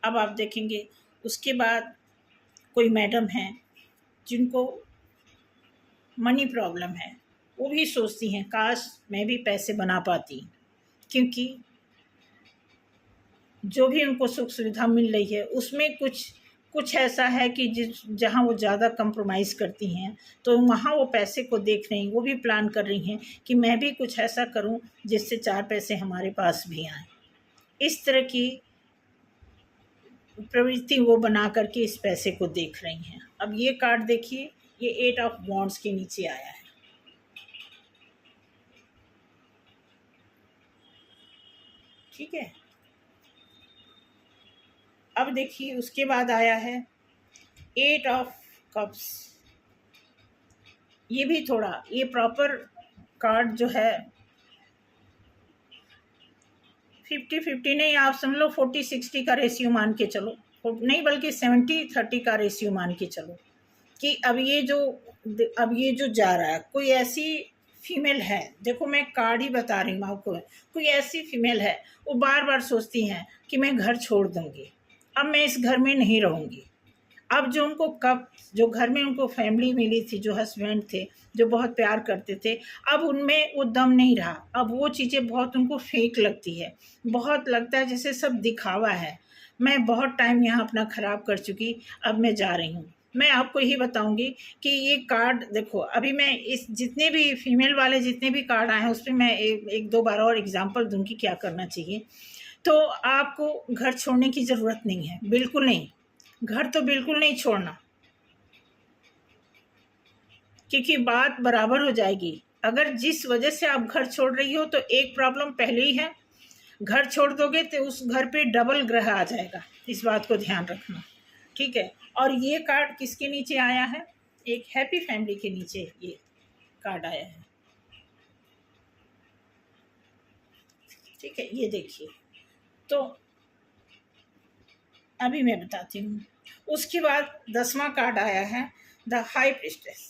अब आप देखेंगे उसके बाद कोई मैडम हैं जिनको मनी प्रॉब्लम है, वो भी सोचती हैं काश मैं भी पैसे बना पाती, क्योंकि जो भी उनको सुख सुविधा मिल रही है उसमें कुछ ऐसा है कि जहाँ वो ज़्यादा कंप्रोमाइज़ करती हैं, तो वहाँ वो पैसे को देख रही हैं, वो भी प्लान कर रही हैं कि मैं भी कुछ ऐसा करूं जिससे 4 पैसे हमारे पास भी आएँ। इस तरह की प्रवृत्ति वो बना करके इस पैसे को देख रही हैं। अब ये कार्ड देखिए, ये 8 ऑफ वॉन्ड्स के नीचे आया है, ठीक है। अब देखिए उसके बाद आया है 8 ऑफ कप्स। ये भी थोड़ा, ये प्रॉपर कार्ड जो है 50-50 नहीं, आप समझ लो 40-60 का रेशियो मान के चलो, नहीं बल्कि 70-30 का रेशियो मान के चलो कि अब ये जो जा रहा है, कोई ऐसी फीमेल है, देखो मैं कार्ड ही बता रही हूँ आपको, कोई ऐसी फीमेल है वो बार बार सोचती हैं कि मैं घर छोड़ दूँगी, अब मैं इस घर में नहीं रहूँगी। अब जो घर में उनको फैमिली मिली थी, जो हस्बैंड थे, जो बहुत प्यार करते थे, अब उनमें वो दम नहीं रहा। अब वो चीज़ें बहुत उनको फेक लगती है, बहुत लगता है जैसे सब दिखावा है, मैं बहुत टाइम यहाँ अपना ख़राब कर चुकी, अब मैं जा रही हूँ। मैं आपको यही बताऊंगी कि ये कार्ड देखो, अभी मैं इस जितने भी फीमेल वाले जितने भी कार्ड आए हैं उस पर मैं एक दो बार और एग्जांपल दूंगी क्या करना चाहिए। तो आपको घर छोड़ने की ज़रूरत नहीं है, बिल्कुल नहीं। घर तो बिल्कुल नहीं छोड़ना, क्योंकि बात बराबर हो जाएगी। अगर जिस वजह से आप घर छोड़ रही हो तो एक प्रॉब्लम पहले ही है, घर छोड़ दोगे तो उस घर पे डबल ग्रह आ जाएगा, इस बात को ध्यान रखना, ठीक है। और ये कार्ड किसके नीचे आया है? एक हैप्पी फैमिली के नीचे ये कार्ड आया है, ठीक है। ये देखिए, तो अभी मैं बताती हूँ। उसके बाद 10वां कार्ड आया है द हाई प्रिस्टेस।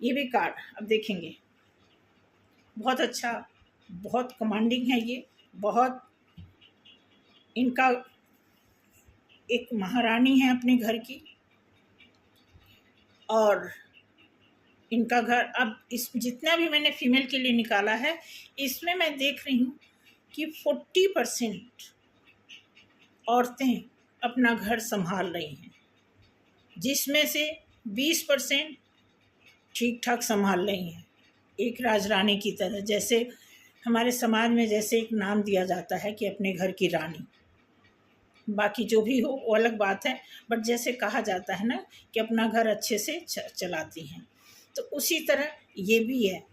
ये भी कार्ड अब देखेंगे, बहुत अच्छा, बहुत कमांडिंग है ये, बहुत, इनका एक महारानी है अपने घर की, और इनका घर, अब इस जितना भी मैंने फीमेल के लिए निकाला है इसमें मैं देख रही हूँ कि 40% औरतें अपना घर संभाल रही हैं, जिसमें से 20% ठीक ठाक संभाल रही हैं, एक राजरानी की तरह। जैसे हमारे समाज में जैसे एक नाम दिया जाता है कि अपने घर की रानी, बाकी जो भी हो वो अलग बात है, बट जैसे कहा जाता है ना कि अपना घर अच्छे से चलाती हैं, तो उसी तरह ये भी है,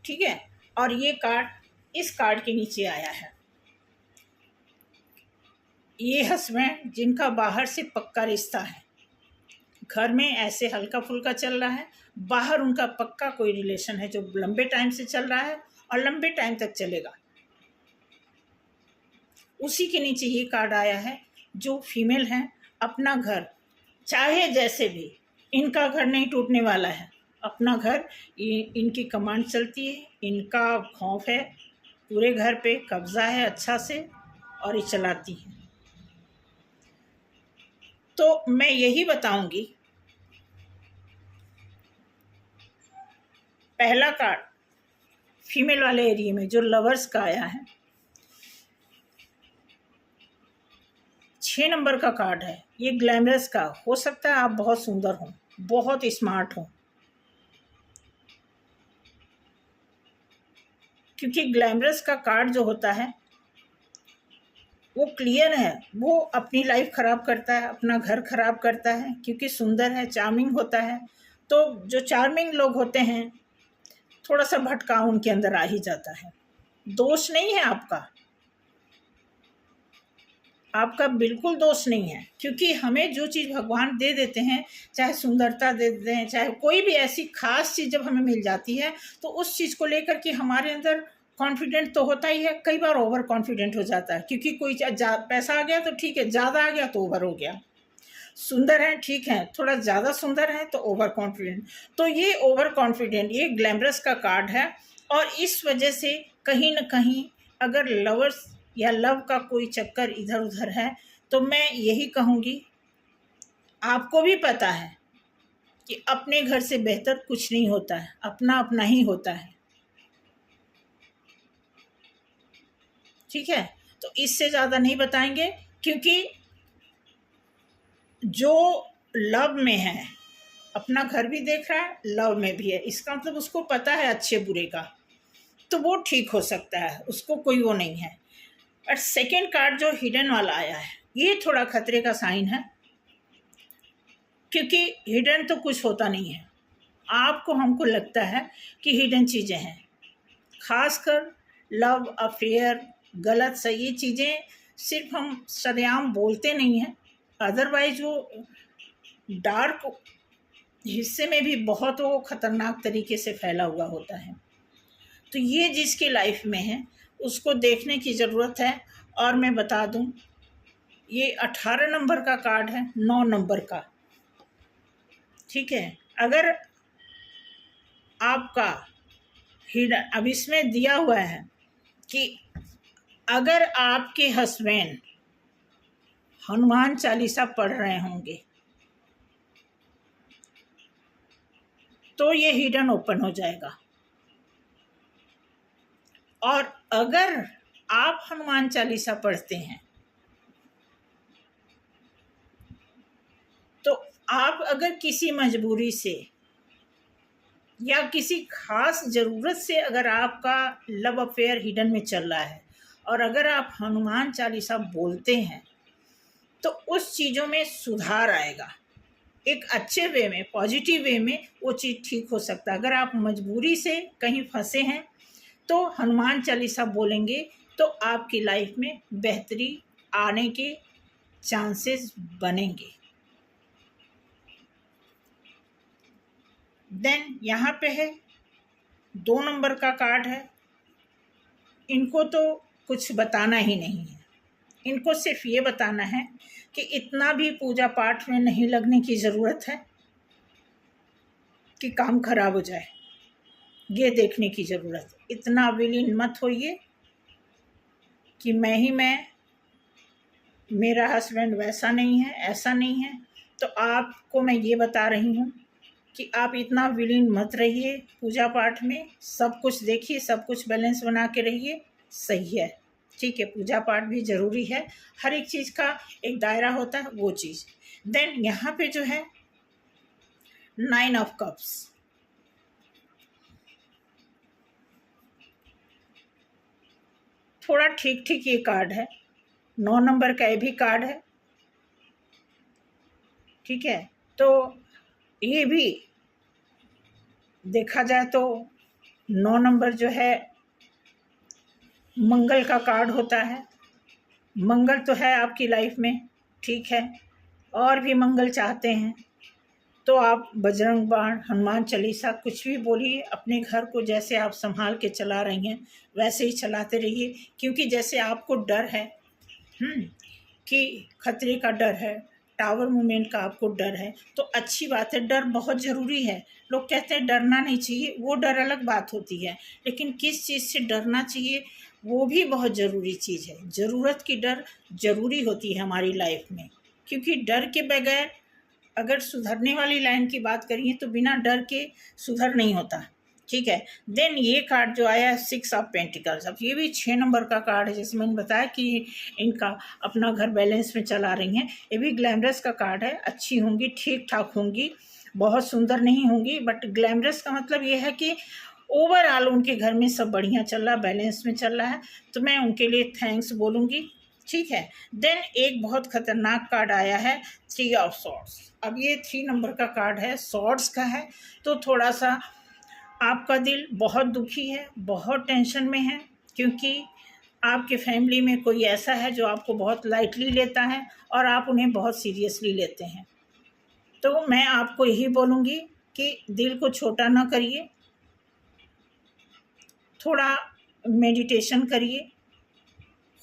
ठीक है। और ये कार्ड इस कार्ड के नीचे आया है, ये हस्बैंड जिनका बाहर से पक्का रिश्ता है, घर में ऐसे हल्का फुल्का चल रहा है, बाहर उनका पक्का कोई रिलेशन है जो लंबे टाइम से चल रहा है और लंबे टाइम तक चलेगा, उसी के नीचे ये कार्ड आया है। जो फीमेल हैं अपना घर चाहे जैसे भी, इनका घर नहीं टूटने वाला है, अपना घर, इनकी कमांड चलती है, इनका खौफ है, पूरे घर पे कब्जा है अच्छा से, और ये चलाती है। तो मैं यही बताऊंगी, पहला कार्ड फीमेल वाले एरिया में जो लवर्स का आया है, 6 नंबर का कार्ड है, ये ग्लैमरस का। हो सकता है आप बहुत सुंदर हो, बहुत स्मार्ट हो, क्योंकि ग्लैमरस का कार्ड जो होता है वो क्लियर है, वो अपनी लाइफ खराब करता है, अपना घर खराब करता है, क्योंकि सुंदर है, चार्मिंग होता है। तो जो चार्मिंग लोग होते हैं थोड़ा सा भटकाव उनके अंदर आ ही जाता है। दोष नहीं है आपका, आपका बिल्कुल दोष नहीं है, क्योंकि हमें जो चीज़ भगवान दे देते हैं, चाहे सुंदरता दे देते हैं, चाहे कोई भी ऐसी खास चीज़ जब हमें मिल जाती है तो उस चीज़ को लेकर के हमारे अंदर कॉन्फिडेंट तो होता ही है, कई बार ओवर कॉन्फिडेंट हो जाता है, क्योंकि कोई पैसा आ गया तो ठीक है, ज़्यादा आ गया तो ओवर हो गया। सुंदर है ठीक है, थोड़ा ज़्यादा सुंदर है तो ओवर कॉन्फिडेंट। तो ये ओवर कॉन्फिडेंट, ये ग्लैमरस का कार्ड है, और इस वजह से कहीं ना कहीं अगर लवर्स या लव का कोई चक्कर इधर उधर है तो मैं यही कहूँगी, आपको भी पता है कि अपने घर से बेहतर कुछ नहीं होता है, अपना अपना ही होता है, ठीक है। तो इससे ज़्यादा नहीं बताएंगे, क्योंकि जो लव में है अपना घर भी देख रहा है, लव में भी है, इसका मतलब उसको पता है अच्छे बुरे का, तो वो ठीक हो सकता है, उसको कोई वो नहीं है। और सेकंड कार्ड जो हिडन वाला आया है, ये थोड़ा खतरे का साइन है, क्योंकि हिडन तो कुछ होता नहीं है, आपको हमको लगता है कि हिडन चीज़ें हैं, खासकर लव अफेयर, गलत सही चीज़ें सिर्फ हम सरेआम बोलते नहीं हैं, अदरवाइज वो डार्क हिस्से में भी बहुत वो खतरनाक तरीके से फैला हुआ होता है। तो ये जिसकी लाइफ में है उसको देखने की ज़रूरत है। और मैं बता दूं, ये 18 नंबर का कार्ड है, 9 नंबर का, ठीक है। अगर आपका हिडन, अब इसमें दिया हुआ है कि अगर आपके हस्बैंड हनुमान चालीसा पढ़ रहे होंगे तो ये हिडन ओपन हो जाएगा, और अगर आप हनुमान चालीसा पढ़ते हैं तो आप अगर किसी मजबूरी से या किसी खास ज़रूरत से अगर आपका लव अफेयर हिडन में चल रहा है और अगर आप हनुमान चालीसा बोलते हैं तो उस चीज़ों में सुधार आएगा। एक अच्छे वे में, पॉजिटिव वे में वो चीज़ ठीक हो सकता है। अगर आप मजबूरी से कहीं फंसे हैं तो हनुमान चालीसा बोलेंगे तो आपकी लाइफ में बेहतरी आने के चांसेस बनेंगे। देन यहाँ पे है 2 नंबर का कार्ड है। इनको तो कुछ बताना ही नहीं है, इनको सिर्फ ये बताना है कि इतना भी पूजा पाठ में नहीं लगने की ज़रूरत है कि काम खराब हो जाए, ये देखने की ज़रूरत है। इतना विलीन मत होइए कि मैं ही मैं, मेरा हस्बैंड वैसा नहीं है, ऐसा नहीं है। तो आपको मैं ये बता रही हूँ कि आप इतना विलीन मत रहिए पूजा पाठ में। सब कुछ देखिए, सब कुछ बैलेंस बना के रहिए, सही है, ठीक है। पूजा पाठ भी ज़रूरी है, हर एक चीज़ का एक दायरा होता है, वो चीज़। देन यहाँ पे जो है 9 ऑफ कप्स, थोड़ा ठीक ठीक ये कार्ड है। 9 नंबर का ये भी कार्ड है, ठीक है। तो ये भी देखा जाए तो 9 नंबर जो है मंगल का कार्ड होता है। मंगल तो है आपकी लाइफ में, ठीक है। और भी मंगल चाहते हैं तो आप बजरंग बाण, हनुमान चालीसा कुछ भी बोलिए। अपने घर को जैसे आप संभाल के चला रही हैं वैसे ही चलाते रहिए, क्योंकि जैसे आपको डर है कि खतरे का डर है, टावर मूवमेंट का आपको डर है, तो अच्छी बात है, डर बहुत ज़रूरी है। लोग कहते हैं डरना नहीं चाहिए, वो डर अलग बात होती है, लेकिन किस चीज़ से डरना चाहिए वो भी बहुत ज़रूरी चीज़ है। ज़रूरत की डर ज़रूरी होती है हमारी लाइफ में, क्योंकि डर के बगैर, अगर सुधरने वाली लाइन की बात करिए तो बिना डर के सुधर नहीं होता, ठीक है। देन ये कार्ड जो आया है 6 ऑफ पेंटिकल्स, अब ये भी 6 नंबर का कार्ड है। जैसे मैंने बताया कि इनका अपना घर बैलेंस में चला रही हैं, ये भी ग्लैमरस का कार्ड है। अच्छी होंगी, ठीक ठाक होंगी, बहुत सुंदर नहीं होंगी, बट ग्लैमरस का मतलब ये है कि ओवरऑल उनके घर में सब बढ़िया चल रहा, बैलेंस में चल रहा है, तो मैं उनके लिए थैंक्स बोलूँगी, ठीक है। देन एक बहुत खतरनाक कार्ड आया है 3 ऑफ सॉर्ड्स। अब ये 3 नंबर का कार्ड है, सॉर्ड्स का है, तो थोड़ा सा आपका दिल बहुत दुखी है, बहुत टेंशन में है, क्योंकि आपके फैमिली में कोई ऐसा है जो आपको बहुत लाइटली लेता है और आप उन्हें बहुत सीरियसली लेते हैं। तो मैं आपको यही बोलूँगी कि दिल को छोटा ना करिए, थोड़ा मेडिटेशन करिए,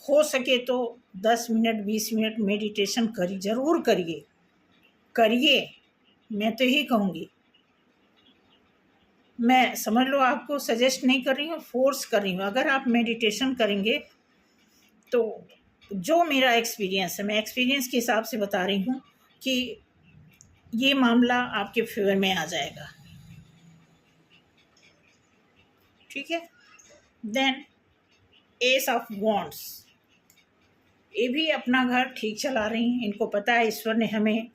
हो सके तो 10 मिनट 20 मिनट मेडिटेशन करिए, ज़रूर करिए, मैं तो यही कहूँगी। मैं समझ लो आपको सजेस्ट नहीं कर रही हूँ, फोर्स कर रही हूँ। अगर आप मेडिटेशन करेंगे तो जो मेरा एक्सपीरियंस है, मैं एक्सपीरियंस के हिसाब से बता रही हूँ कि ये मामला आपके फेवर में आ जाएगा, ठीक है। देन एस ऑफ वॉन्ड्स, ये भी अपना घर ठीक चला रही हैं। इनको पता है ईश्वर ने हमें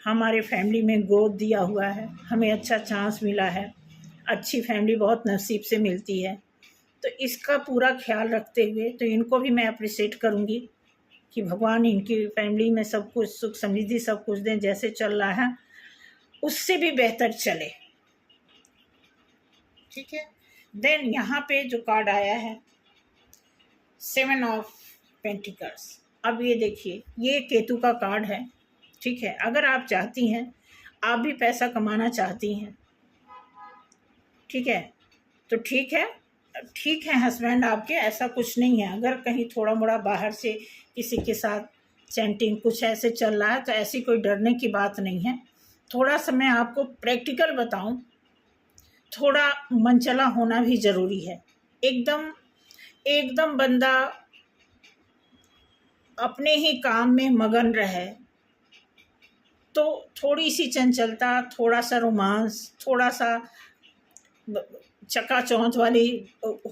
हमारे फैमिली में ग्रोथ दिया हुआ है, हमें अच्छा चांस मिला है, अच्छी फैमिली बहुत नसीब से मिलती है, तो इसका पूरा ख्याल रखते हुए तो इनको भी मैं अप्रिशिएट करूँगी कि भगवान इनकी फैमिली में सब कुछ सुख समृद्धि सब कुछ दें, जैसे चल रहा है उससे भी बेहतर चले, ठीक है। देन यहाँ पे जो कार्ड आया है 7 ऑफ पेंटिकल्स, अब ये देखिए, ये केतु का कार्ड है, ठीक है। अगर आप चाहती हैं, आप भी पैसा कमाना चाहती हैं, ठीक है, तो ठीक है हस्बैंड आपके, ऐसा कुछ नहीं है। अगर कहीं थोड़ा मोड़ा बाहर से किसी के साथ चैटिंग कुछ ऐसे चल रहा है तो ऐसी कोई डरने की बात नहीं है। थोड़ा सा मैं आपको प्रैक्टिकल बताऊं, थोड़ा मनचला होना भी ज़रूरी है। एकदम बंदा अपने ही काम में मगन रहे तो थोड़ी सी चंचलता, थोड़ा सा रोमांस, थोड़ा सा चकाचौंध वाली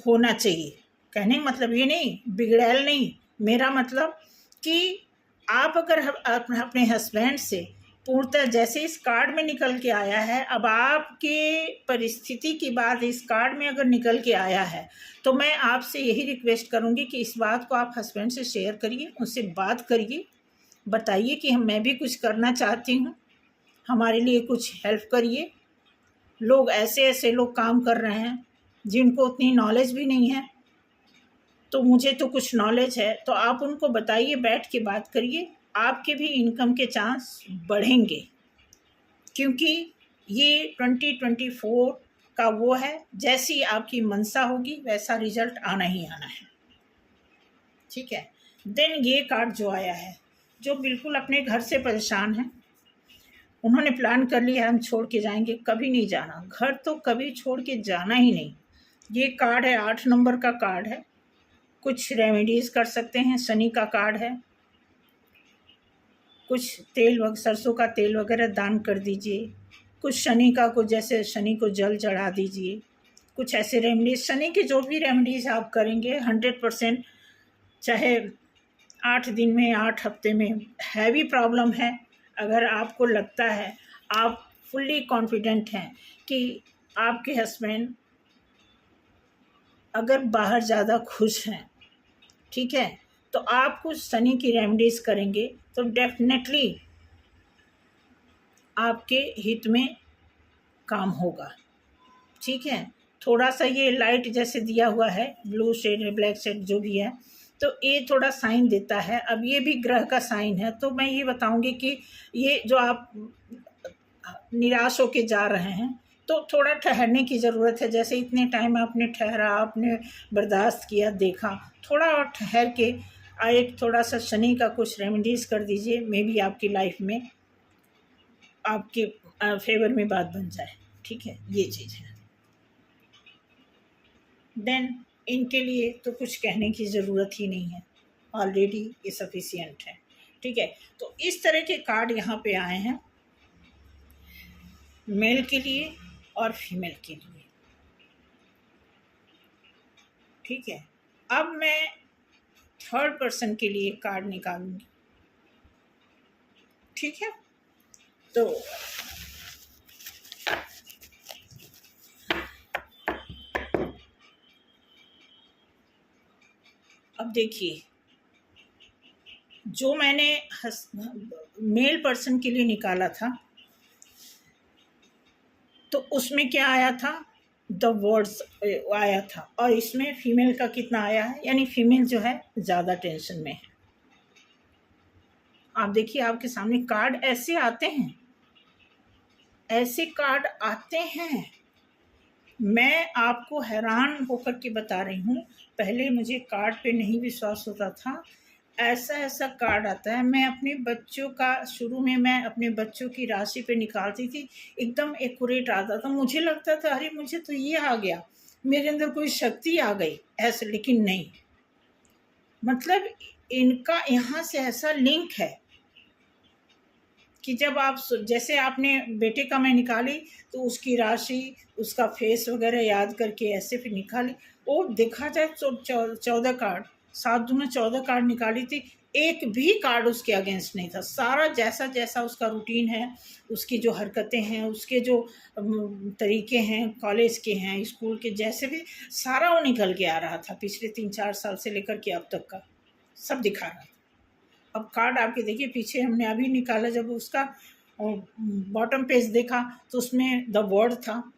होना चाहिए। कहने का मतलब ये नहीं, बिगड़ैल नहीं, मेरा मतलब कि आप अगर अपने हस्बैंड से पूर्णतः जैसे इस कार्ड में निकल के आया है, अब आपके परिस्थिति की बात इस कार्ड में अगर निकल के आया है तो मैं आपसे यही रिक्वेस्ट करूंगी कि इस बात को आप हस्बैंड से शेयर करिए, उनसे बात करिए, बताइए कि मैं भी कुछ करना चाहती हूँ, हमारे लिए कुछ हेल्प करिए। लोग ऐसे ऐसे लोग काम कर रहे हैं जिनको उतनी नॉलेज भी नहीं है, तो मुझे तो कुछ नॉलेज है, तो आप उनको बताइए, बैठ के बात करिए, आपके भी इनकम के चांस बढ़ेंगे, क्योंकि ये 2024 का वो है, जैसी आपकी मनसा होगी वैसा रिजल्ट आना ही आना है। ठीक है। देन ये कार्ड जो आया है, जो बिल्कुल अपने घर से परेशान है, उन्होंने प्लान कर लिया हम छोड़ के जाएंगे, कभी नहीं जाना घर, तो कभी छोड़ के जाना ही नहीं। ये कार्ड है 8 नंबर का कार्ड है। कुछ रेमेडीज कर सकते हैं, शनि का कार्ड है, कुछ तेल सरसों का तेल वगैरह दान कर दीजिए, कुछ शनि का को जैसे शनि को जल चढ़ा दीजिए, कुछ ऐसे रेमेडीज, शनि की जो भी रेमेडीज आप करेंगे 100%, चाहे 8 दिन में 8 हफ्ते में, हैवी प्रॉब्लम है, अगर आपको लगता है, आप फुल्ली कॉन्फिडेंट हैं कि आपके हस्बैंड अगर बाहर ज़्यादा खुश हैं, ठीक है, तो आप कुछ शनि की रेमेडीज करेंगे तो डेफिनेटली आपके हित में काम होगा। ठीक है। थोड़ा सा ये लाइट जैसे दिया हुआ है, ब्लू शेड ब्लैक शेड जो भी है, तो ये थोड़ा साइन देता है। अब ये भी ग्रह का साइन है, तो मैं ये बताऊंगी कि ये जो आप निराश होके जा रहे हैं, तो थोड़ा ठहरने की ज़रूरत है। जैसे इतने टाइम आपने ठहरा, आपने बर्दाश्त किया, देखा, थोड़ा और ठहर के एक थोड़ा सा शनि का कुछ रेमेडीज़ कर दीजिए, मे बी आपकी लाइफ में आपके फेवर में बात बन जाए। ठीक है, ये चीज़ है। देन इनके लिए तो कुछ कहने की ज़रूरत ही नहीं है, ऑलरेडी ये सफिशियंट है। ठीक है। तो इस तरह के कार्ड यहाँ पे आए हैं, मेल के लिए और फीमेल के लिए। ठीक है। अब मैं थर्ड पर्सन के लिए कार्ड निकालूंगी। ठीक है। तो अब देखिए, जो मैंने मेल पर्सन के लिए निकाला था, तो उसमें क्या आया था, द वर्ड्स आया था, और इसमें फीमेल का कितना आया है, यानी फीमेल जो है ज़्यादा टेंशन में है। आप देखिए, आपके सामने कार्ड ऐसे आते हैं, ऐसे कार्ड आते हैं, मैं आपको हैरान होकर के बता रही हूँ। पहले मुझे कार्ड पे नहीं विश्वास होता था, ऐसा ऐसा कार्ड आता है। मैं अपने बच्चों का, शुरू में मैं अपने बच्चों की राशि पे निकालती थी, एकदम एक्यूरेट आता था, मुझे लगता था अरे मुझे तो ये आ गया, मेरे अंदर कोई शक्ति आ गई ऐसे, लेकिन नहीं, मतलब इनका यहाँ से ऐसा लिंक है कि जब आप, जैसे आपने बेटे का मैं निकाली तो उसकी राशि, उसका फेस वगैरह याद करके ऐसे फिर निकाली, वो देखा जाए 14 कार्ड, 7 दूना 14 कार्ड निकाली थी, एक भी कार्ड उसके अगेंस्ट नहीं था। सारा जैसा जैसा उसका रूटीन है, उसकी जो हरकतें हैं, उसके जो तरीके हैं, कॉलेज के हैं, स्कूल के, जैसे भी सारा वो निकल के आ रहा था, पिछले 3-4 साल से लेकर के अब तक का सब दिखा रहा था। अब कार्ड आपके देखिए, पीछे हमने अभी निकाला, जब उसका बॉटम पेज देखा तो उसमें द वर्ड था,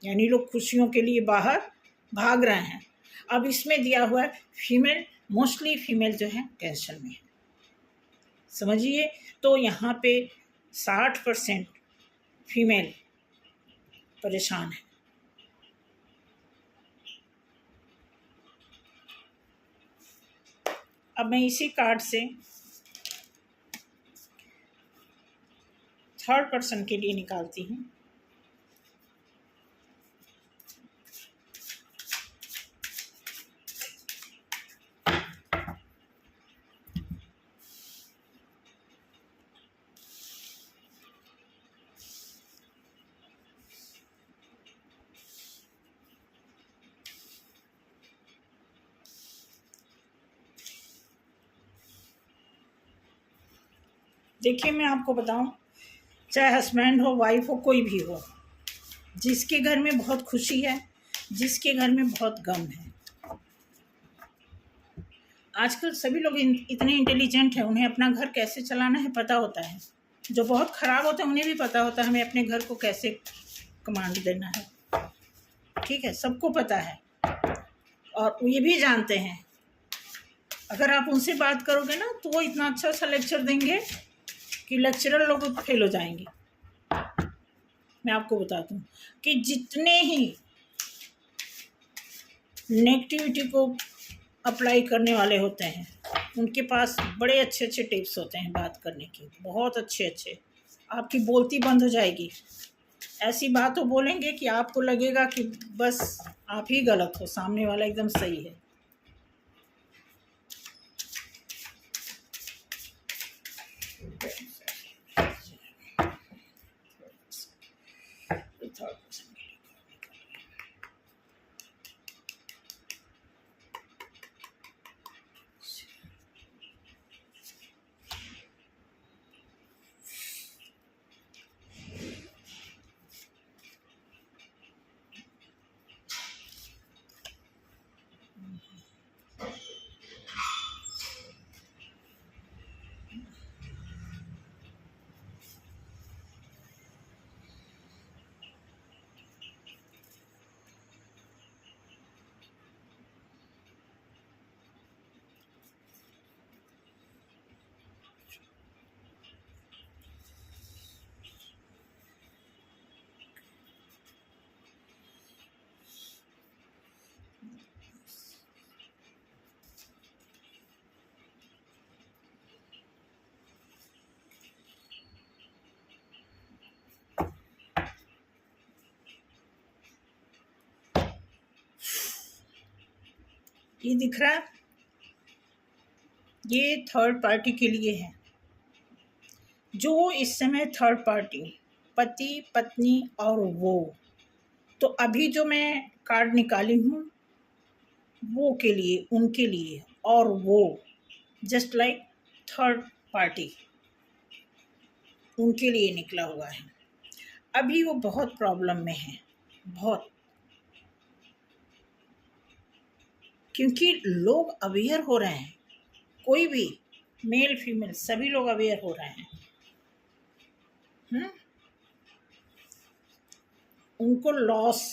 यानी लोग खुशियों के लिए बाहर भाग रहे हैं। अब इसमें दिया हुआ है फीमेल, मोस्टली फीमेल जो है टेंशन में है, समझिए। तो यहाँ पे 60% फीमेल परेशान है। अब मैं इसी कार्ड से थर्ड पर्सन के लिए निकालती हूँ। देखिए, मैं आपको बताऊं, चाहे हस्बैंड हो, वाइफ हो, कोई भी हो, जिसके घर में बहुत खुशी है, जिसके घर में बहुत गम है। आजकल सभी लोग इतने इंटेलिजेंट हैं, उन्हें अपना घर कैसे चलाना है पता होता है। जो बहुत ख़राब होते हैं उन्हें भी पता होता है हमें अपने घर को कैसे कमांड देना है। ठीक है, सबको पता है और ये भी जानते हैं। अगर आप उनसे बात करोगे ना तो वो इतना अच्छा सा लेक्चर देंगे कि लेक्चरर लोग फेल हो जाएंगे। मैं आपको बताता हूँ कि जितने ही नेगेटिविटी को अप्लाई करने वाले होते हैं उनके पास बड़े अच्छे अच्छे टिप्स होते हैं बात करने की, बहुत अच्छे अच्छे। आपकी बोलती बंद हो जाएगी। ऐसी बात वो बोलेंगे कि आपको लगेगा कि बस आप ही गलत हो, सामने वाला एकदम सही है। ये दिख रहा है, ये थर्ड पार्टी के लिए है। जो इस समय थर्ड पार्टी, पति, पत्नी और वो, तो अभी जो मैं कार्ड निकाली हूँ वो के लिए, उनके लिए, और वो जस्ट लाइक थर्ड पार्टी उनके लिए निकला हुआ है। अभी वो बहुत प्रॉब्लम में है, बहुत, क्योंकि लोग अवेयर हो रहे हैं। कोई भी मेल फीमेल सभी लोग अवेयर हो रहे हैं। उनको लॉस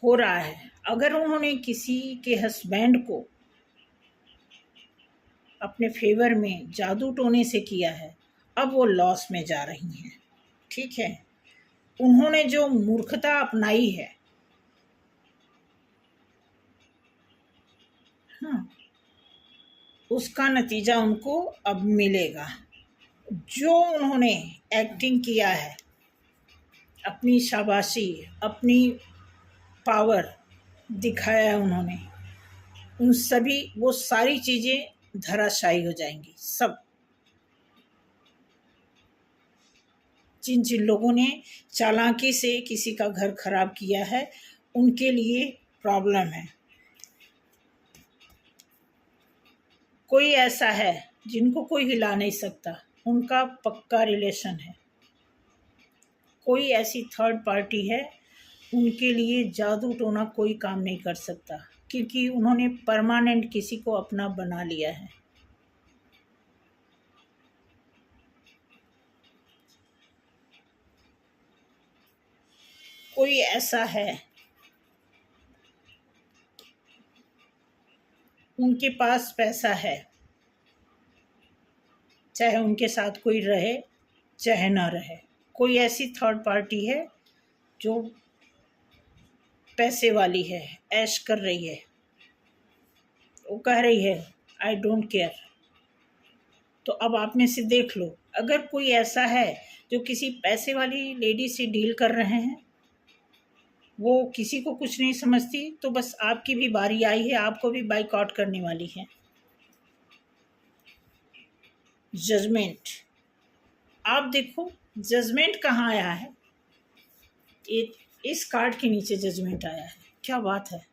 हो रहा है। अगर उन्होंने किसी के हस्बैंड को अपने फेवर में जादू टोने से किया है, अब वो लॉस में जा रही हैं। ठीक है, उन्होंने जो मूर्खता अपनाई है, उसका नतीजा उनको अब मिलेगा। जो उन्होंने एक्टिंग किया है, अपनी शाबाशी, अपनी पावर दिखाया है उन्होंने, उन सभी वो सारी चीज़ें धराशायी हो जाएंगी। सब जिन जिन लोगों ने चालाकी से किसी का घर खराब किया है उनके लिए प्रॉब्लम है। कोई ऐसा है जिनको कोई हिला नहीं सकता, उनका पक्का रिलेशन है। कोई ऐसी थर्ड पार्टी है, उनके लिए जादू टोना कोई काम नहीं कर सकता, क्योंकि उन्होंने परमानेंट किसी को अपना बना लिया है। कोई ऐसा है, उनके पास पैसा है, चाहे उनके साथ कोई रहे चाहे ना रहे। कोई ऐसी थर्ड पार्टी है जो पैसे वाली है, ऐश कर रही है, वो कह रही है आई डोंट केयर। तो अब आप में से देख लो, अगर कोई ऐसा है जो किसी पैसे वाली लेडी से डील कर रहे हैं, वो किसी को कुछ नहीं समझती, तो बस आपकी भी बारी आई है, आपको भी बाइकआउट करने वाली है। जजमेंट, आप देखो जजमेंट कहाँ आया है, इस कार्ड के नीचे जजमेंट आया है। क्या बात है।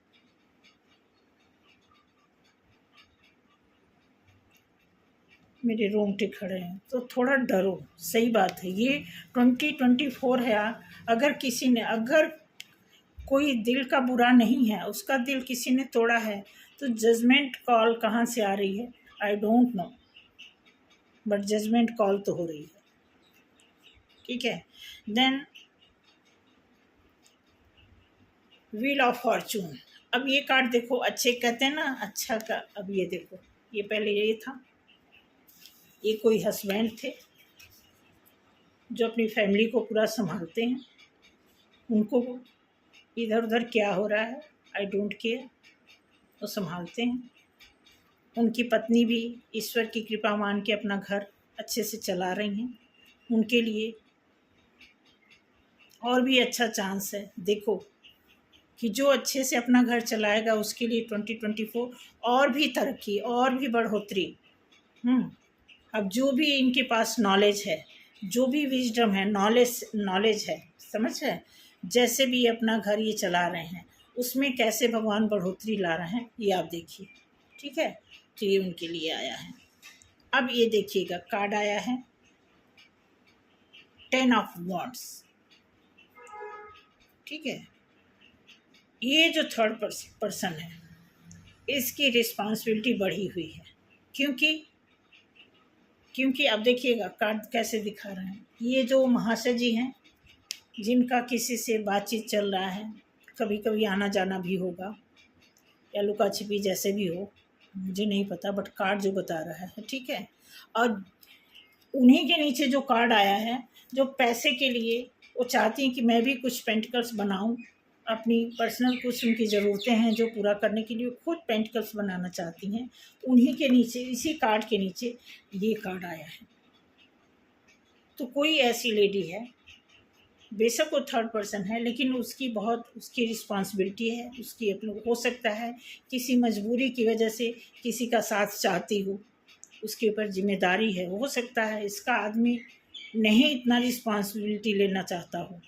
मेरे रोंगटे खड़े हैं। तो थोड़ा डरो, सही बात है। ये 2024 है। अगर किसी ने, अगर कोई दिल का बुरा नहीं है, उसका दिल किसी ने तोड़ा है, तो जजमेंट कॉल कहाँ से आ रही है I don't know, but judgement call तो हो रही है। ठीक है। Then wheel of fortune. अब ये कार्ड देखो, अच्छे कहते हैं ना, अच्छा का। अब ये देखो, ये पहले ये था, ये कोई हस्बैंड थे जो अपनी फैमिली को पूरा संभालते हैं। उनको इधर उधर क्या हो रहा है आई डोंट केयर, वो संभालते हैं। उनकी पत्नी भी ईश्वर की कृपा मान के अपना घर अच्छे से चला रही हैं। उनके लिए और भी अच्छा चांस है। देखो कि जो अच्छे से अपना घर चलाएगा उसके लिए 2024 और भी तरक्की, और भी बढ़ोतरी। अब जो भी इनके पास नॉलेज है, जो भी विजडम है, नॉलेज है, समझ है, जैसे भी अपना घर ये चला रहे हैं उसमें कैसे भगवान बढ़ोतरी ला रहे हैं ये आप देखिए। ठीक है। तो ये उनके लिए आया है। अब ये देखिएगा, कार्ड आया है 10 ऑफ वॉन्ड्स। ठीक है। ये जो थर्ड पर्सन है, इसकी रिस्पॉन्सिबिलिटी बढ़ी हुई है। क्योंकि अब देखिएगा कार्ड कैसे दिखा रहे हैं। ये जो महाशय जी हैं, जिनका किसी से बातचीत चल रहा है, कभी कभी आना जाना भी होगा या लुका छिपी, जैसे भी हो मुझे नहीं पता, बट कार्ड जो बता रहा है। ठीक है। और उन्हीं के नीचे जो कार्ड आया है, जो पैसे के लिए वो चाहती हैं कि मैं भी कुछ पेंटिकल्स बनाऊं, अपनी पर्सनल कुछ उनकी ज़रूरतें हैं जो पूरा करने के लिए खुद पेंटिकल्स बनाना चाहती हैं। उन्हीं के नीचे, इसी कार्ड के नीचे ये कार्ड आया है। तो कोई ऐसी लेडी है, बेशक वो थर्ड पर्सन है, लेकिन उसकी रिस्पॉन्सिबिलिटी है, उसकी अपनी, हो सकता है किसी मजबूरी की वजह से किसी का साथ चाहती हो, उसके ऊपर जिम्मेदारी है। हो सकता है इसका आदमी नहीं इतना रिस्पॉन्सिबिलिटी लेना चाहता हो,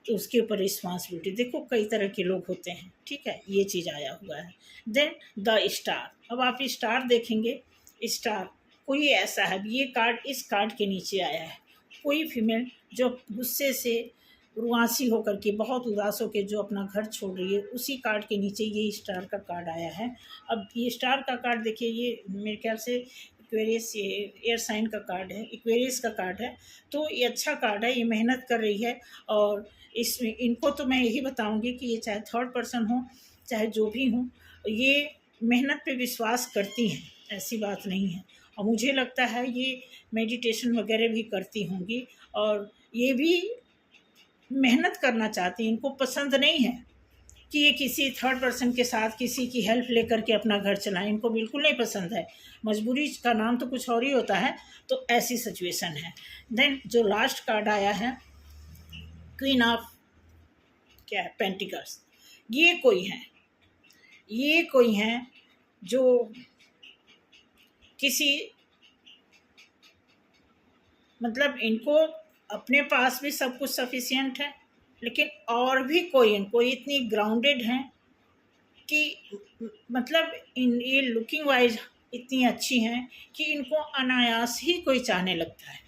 तो उसके ऊपर रिस्पॉन्सिबिलिटी। देखो कई तरह के लोग होते हैं। ठीक है। ये चीज़ आया हुआ है। Then the star. अब आप स्टार देखेंगे, स्टार कोई ऐसा है, ये कार्ड इस कार्ड के नीचे आया है, कोई फीमेल जो गुस्से से रुआसी होकर के, बहुत उदास होकर जो अपना घर छोड़ रही है, उसी कार्ड के नीचे ये स्टार का कार्ड आया है। अब ये स्टार का कार्ड देखिए, ये मेरे ख्याल से एक्वेरियस, ये एयर साइन का कार्ड है, एक्वेरियस का कार्ड है। तो ये अच्छा कार्ड है, ये मेहनत कर रही है। और इसमें इनको तो मैं यही बताऊंगी कि ये चाहे थर्ड पर्सन हो, चाहे जो भी हो, ये मेहनत पे विश्वास करती हैं, ऐसी बात नहीं है। और मुझे लगता है ये मेडिटेशन वगैरह भी करती होंगी, और ये भी मेहनत करना चाहती हैं। इनको पसंद नहीं है कि ये किसी थर्ड पर्सन के साथ किसी की हेल्प लेकर के अपना घर चलाएं, इनको बिल्कुल नहीं पसंद है। मजबूरी का नाम तो कुछ और ही होता है। तो ऐसी सिचुएशन है। देन जो लास्ट कार्ड आया है, क्वीन ऑफ क्या है, पेंटिकल्स। ये कोई हैं जो किसी, मतलब इनको अपने पास भी सब कुछ सफिशिएंट है, लेकिन और भी कोई इतनी ग्राउंडेड हैं कि मतलब ये लुकिंग वाइज इतनी अच्छी हैं कि इनको अनायास ही कोई चाहने लगता है।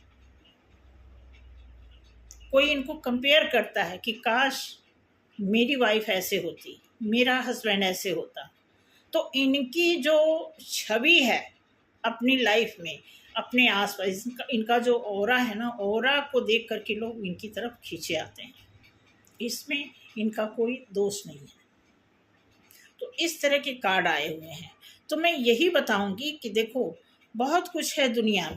कोई इनको कंपेयर करता है कि काश मेरी वाइफ ऐसे होती, मेरा हस्बैंड ऐसे होता। तो इनकी जो छवि है अपनी लाइफ में, अपने आसपास, इनका जो ऑरा है ना, ऑरा को देख करके लोग इनकी तरफ खींचे आते हैं। इसमें इनका कोई दोष नहीं है। तो इस तरह के कार्ड आए हुए हैं। तो मैं यही बताऊंगी कि देखो बहुत कुछ है दुनिया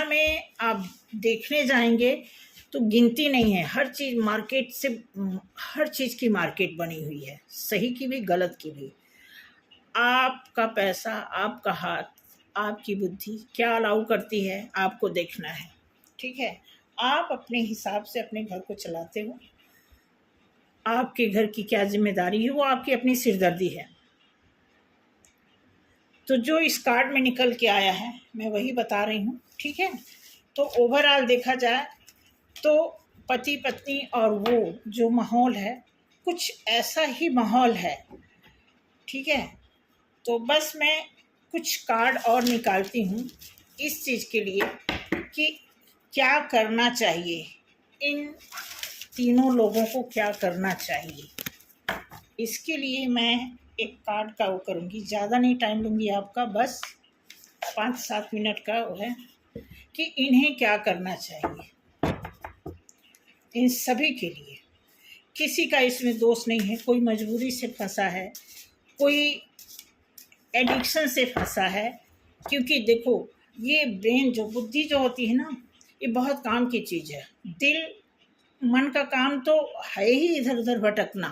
में आप देखने जाएंगे तो गिनती नहीं है। हर चीज़ मार्केट से, हर चीज़ की मार्केट बनी हुई है, सही की भी गलत की भी। आपका पैसा, आपका हाथ, आपकी बुद्धि क्या अलाउ करती है आपको देखना है। ठीक है। आप अपने हिसाब से अपने घर को चलाते हो, आपके घर की क्या जिम्मेदारी है वो आपकी अपनी सिरदर्दी है। तो जो इस कार्ड में निकल के आया है मैं वही बता रही हूँ। ठीक है। तो ओवरऑल देखा जाए तो पति पत्नी और वो जो माहौल है, कुछ ऐसा ही माहौल है। ठीक है। तो बस मैं कुछ कार्ड और निकालती हूँ इस चीज़ के लिए कि क्या करना चाहिए, इन तीनों लोगों को क्या करना चाहिए। इसके लिए मैं एक कार्ड का वो करूँगी, ज़्यादा नहीं टाइम लूँगी आपका, बस 5-7 मिनट का वो है कि इन्हें क्या करना चाहिए, इन सभी के लिए। किसी का इसमें दोष नहीं है, कोई मजबूरी से फंसा है, कोई एडिक्शन से फंसा है। क्योंकि देखो, ये ब्रेन जो बुद्धि जो होती है ना, ये बहुत काम की चीज़ है। दिल मन का काम तो है ही इधर उधर भटकना।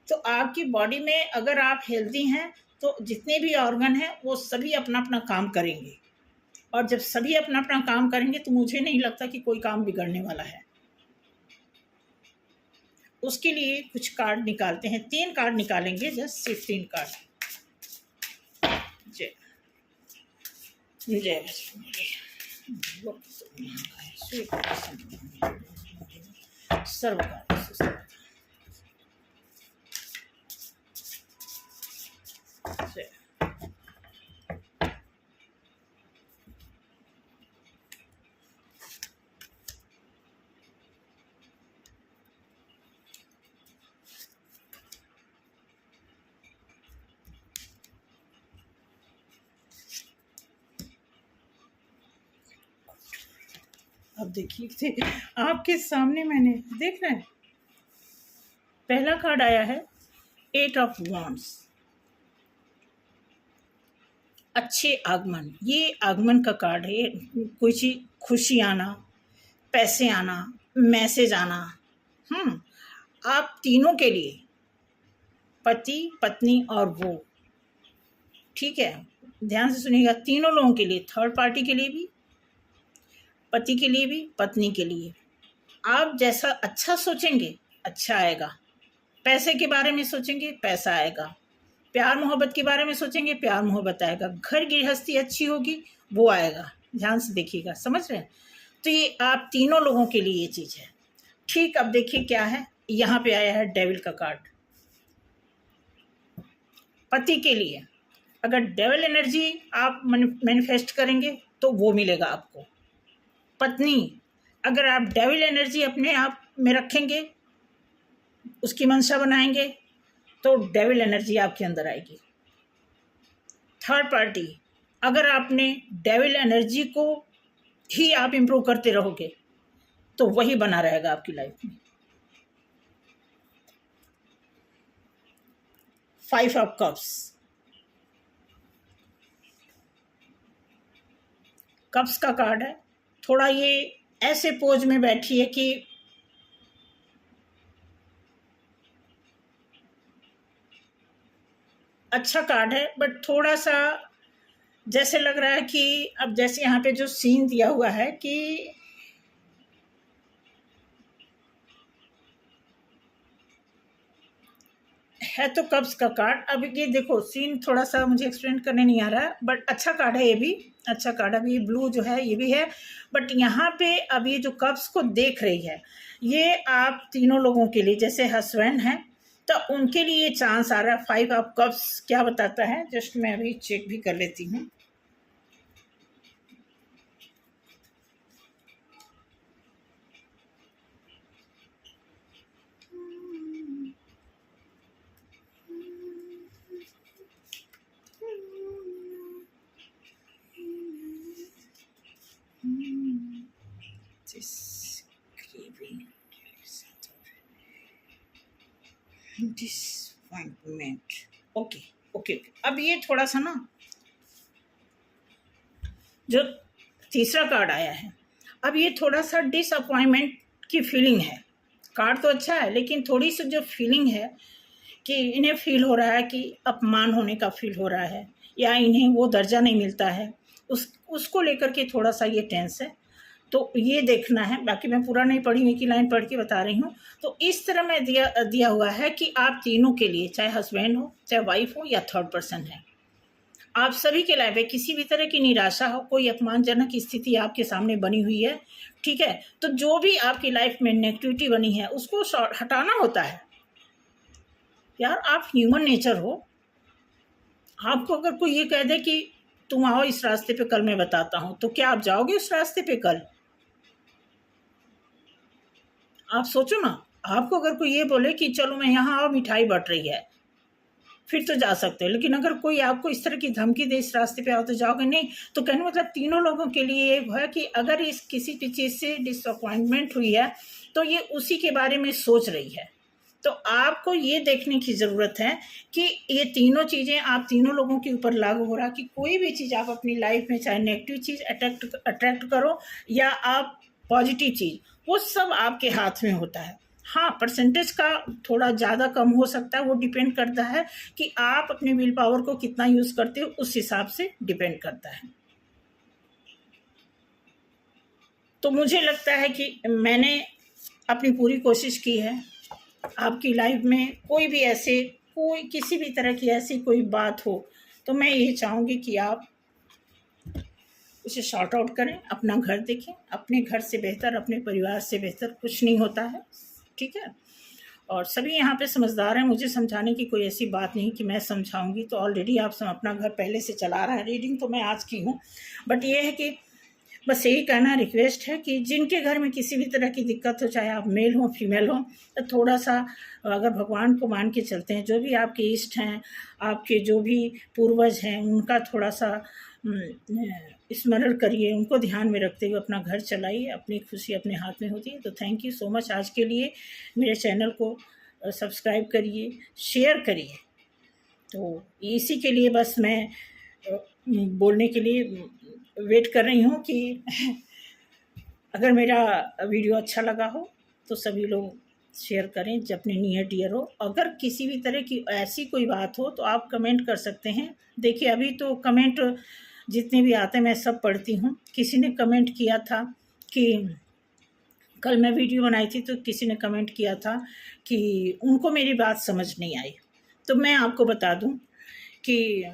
तो आपकी बॉडी में अगर आप हेल्दी हैं तो जितने भी ऑर्गन हैं वो सभी अपना अपना काम करेंगे, और जब सभी अपना अपना काम करेंगे तो मुझे नहीं लगता कि कोई काम बिगड़ने वाला है। उसके लिए कुछ कार्ड निकालते हैं, 3 कार्ड निकालेंगे, जस्ट सिर्फ 3 कार्ड। जय जय सर्वकार जय। अब देखिए आपके सामने मैंने देख रहे हैं, पहला कार्ड आया है 8 ऑफ वॉन्ड्स, अच्छे आगमन। ये आगमन का कार्ड है, कोई चीज खुशी आना, पैसे आना, मैसेज आना। आप तीनों के लिए, पति पत्नी और वो, ठीक है, ध्यान से सुनिएगा, तीनों लोगों के लिए, थर्ड पार्टी के लिए भी, पति के लिए भी, पत्नी के लिए। आप जैसा अच्छा सोचेंगे अच्छा आएगा, पैसे के बारे में सोचेंगे पैसा आएगा, प्यार मोहब्बत के बारे में सोचेंगे प्यार मोहब्बत आएगा, घर गृहस्थी अच्छी होगी वो आएगा। ध्यान से देखिएगा, समझ रहे हैं। तो ये आप तीनों लोगों के लिए ये चीज़ है। ठीक, अब देखिए क्या है, यहाँ पे आया है डेविल का कार्ड। पति के लिए अगर डेविल एनर्जी आप मैनिफेस्ट करेंगे तो वो मिलेगा आपको। पत्नी, अगर आप डेविल एनर्जी अपने आप में रखेंगे, उसकी मंशा बनाएंगे, तो डेविल एनर्जी आपके अंदर आएगी। थर्ड पार्टी, अगर आपने डेविल एनर्जी को ही आप इम्प्रूव करते रहोगे तो वही बना रहेगा आपकी लाइफ में। 5 ऑफ कप्स, कप्स का कार्ड है। थोड़ा ये ऐसे पोज में बैठी है कि अच्छा कार्ड है, बट थोड़ा सा जैसे लग रहा है कि अब जैसे यहाँ पे जो सीन दिया हुआ है कि है तो कब्ज का कार्ड। अब ये देखो सीन थोड़ा सा मुझे एक्सप्लेन करने नहीं आ रहा है, बट अच्छा कार्ड है, ये भी अच्छा कार्ड है। ये ब्लू जो है ये भी है, बट यहाँ पे अब ये जो कब्ज को देख रही है, ये आप तीनों लोगों के लिए, जैसे हस्बैंड हैं तो उनके लिए चांस आ रहा है। 5 ऑफ कप्स क्या बताता है, जस्ट मैं अभी चेक भी कर लेती हूँ। Disappointment, okay okay. अब ये थोड़ा सा ना, जो तीसरा कार्ड आया है, अब ये थोड़ा सा डिसअपॉइंटमेंट की फीलिंग है। कार्ड तो अच्छा है, लेकिन थोड़ी सी जो फीलिंग है कि इन्हें फील हो रहा है कि अपमान होने का फील हो रहा है, या इन्हें वो दर्जा नहीं मिलता है, उसको लेकर के थोड़ा सा ये टेंस है। तो ये देखना है, बाकी मैं पूरा नहीं पढ़ी, एक ही लाइन पढ़ के बता रही हूँ। तो इस तरह में दिया हुआ है कि आप तीनों के लिए, चाहे हस्बैंड हो, चाहे वाइफ हो, या थर्ड पर्सन है, आप सभी के लाइफ में किसी भी तरह की निराशा हो, कोई अपमानजनक स्थिति आपके सामने बनी हुई है, ठीक है, तो जो भी आपकी लाइफ में नेगेटिविटी बनी है उसको हटाना होता है। यार आप ह्यूमन नेचर हो, आपको अगर कोई ये कह दे कि तुम आओ इस रास्ते पे, कल मैं बताता हूँ, तो क्या आप जाओगे उस रास्ते पे कल? आप सोचो ना। आपको अगर कोई ये बोले कि चलो मैं यहाँ आओ, मिठाई बट रही है, फिर तो जा सकते हो। लेकिन अगर कोई आपको इस तरह की धमकी दे इस रास्ते पे आओ, तो जाओगे नहीं। तो कहने मतलब तीनों लोगों के लिए ये है कि अगर इस किसी भी चीज़ से डिसअपॉइंटमेंट हुई है तो ये उसी के बारे में सोच रही है। तो आपको ये देखने की ज़रूरत है कि ये तीनों चीज़ें आप तीनों लोगों के ऊपर लागू हो रहा, कि कोई भी चीज़ आप अपनी लाइफ में, चाहे नेगेटिव चीज़ अट्रैक्ट करो या आप पॉजिटिव चीज़, वो सब आपके हाथ में होता है। हाँ, परसेंटेज का थोड़ा ज़्यादा कम हो सकता है, वो डिपेंड करता है कि आप अपने विल पावर को कितना यूज़ करते हो, उस हिसाब से डिपेंड करता है। तो मुझे लगता है कि मैंने अपनी पूरी कोशिश की है। आपकी लाइफ में कोई किसी भी तरह की ऐसी कोई बात हो, तो मैं ये चाहूँगी कि आप उसे सॉर्ट आउट करें, अपना घर देखें। अपने घर से बेहतर, अपने परिवार से बेहतर कुछ नहीं होता है, ठीक है? और सभी यहाँ पे समझदार हैं, मुझे समझाने की कोई ऐसी बात नहीं कि मैं समझाऊंगी। तो ऑलरेडी आप अपना घर पहले से चला रहा है। रीडिंग तो मैं आज की हूँ, बट ये है कि बस यही कहना, रिक्वेस्ट है कि जिनके घर में किसी भी तरह की दिक्कत हो, चाहे आप मेल हो फीमेल हो, तो थोड़ा सा अगर भगवान को मान के चलते हैं, जो भी आपके इष्ट हैं, आपके जो भी पूर्वज हैं, उनका थोड़ा सा स्मरण करिए, उनको ध्यान में रखते हुए अपना घर चलाइए। अपनी खुशी अपने हाथ में होती है। तो थैंक यू सो मच आज के लिए। मेरे चैनल को सब्सक्राइब करिए, शेयर करिए। तो इसी के लिए बस मैं बोलने के लिए वेट कर रही हूँ कि अगर मेरा वीडियो अच्छा लगा हो तो सभी लोग शेयर करें, जब अपने नियर डियर हो। अगर किसी भी तरह की ऐसी कोई बात हो तो आप कमेंट कर सकते हैं। देखिए, अभी तो कमेंट जितने भी आते हैं मैं सब पढ़ती हूँ। किसी ने कमेंट किया था कि कल मैं वीडियो बनाई थी, तो किसी ने कमेंट किया था कि उनको मेरी बात समझ नहीं आई। तो मैं आपको बता दूं कि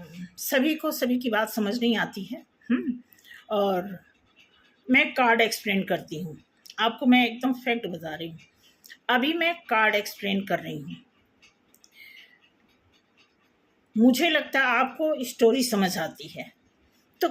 सभी को सभी की बात समझ नहीं आती है। और मैं कार्ड एक्सप्लेन करती हूँ आपको। मैं एकदम फैक्ट बता रही हूँ। अभी मैं कार्ड एक्सप्लेन कर रही हूँ। मुझे लगता है आपको स्टोरी समझ आती है। तो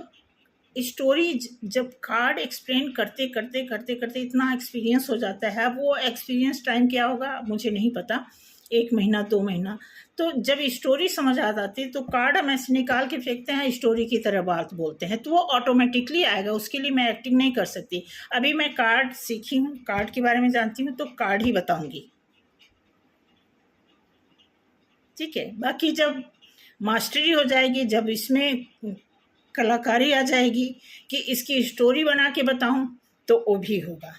स्टोरी जब कार्ड एक्सप्लेन करते करते करते करते इतना एक्सपीरियंस हो जाता है, वो एक्सपीरियंस टाइम क्या होगा मुझे नहीं पता, 1 महीना 2 महीना। तो जब स्टोरी समझ आ जाती है तो कार्ड हम ऐसे निकाल के फेंकते हैं, स्टोरी की तरह बात बोलते हैं, तो वो ऑटोमेटिकली आएगा। उसके लिए मैं एक्टिंग नहीं कर सकती। अभी मैं कार्ड सीखी हूँ, कार्ड के बारे में जानती हूँ, तो कार्ड ही बताऊँगी, ठीक है? बाकी जब मास्टरी हो जाएगी, जब इसमें कलाकारी आ जाएगी कि इसकी स्टोरी बना के बताऊं, तो वो भी होगा।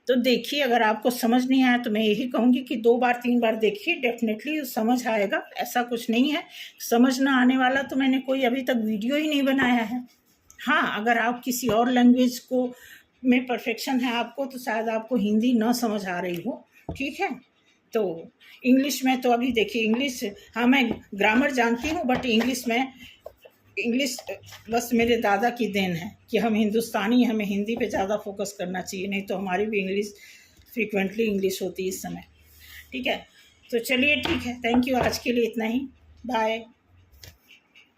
तो देखिए, अगर आपको समझ नहीं आया तो मैं यही कहूँगी कि 2 बार 3 बार देखिए, डेफिनेटली समझ आएगा। ऐसा कुछ नहीं है समझ ना आने वाला, तो मैंने कोई अभी तक वीडियो ही नहीं बनाया है। हाँ, अगर आप किसी और लैंग्वेज को में परफेक्शन है आपको, तो शायद आपको हिंदी ना समझ आ रही हो, ठीक है? तो इंग्लिश में तो अभी देखिए, इंग्लिश, हाँ मैं ग्रामर जानती हूँ, बट इंग्लिश बस मेरे दादा की देन है कि हम हिंदुस्तानी, हमें हिंदी पे ज़्यादा फोकस करना चाहिए, नहीं तो हमारी भी इंग्लिश फ्रीक्वेंटली इंग्लिश होती है इस समय, ठीक है? तो चलिए, ठीक है, थैंक यू, आज के लिए इतना ही, बाय।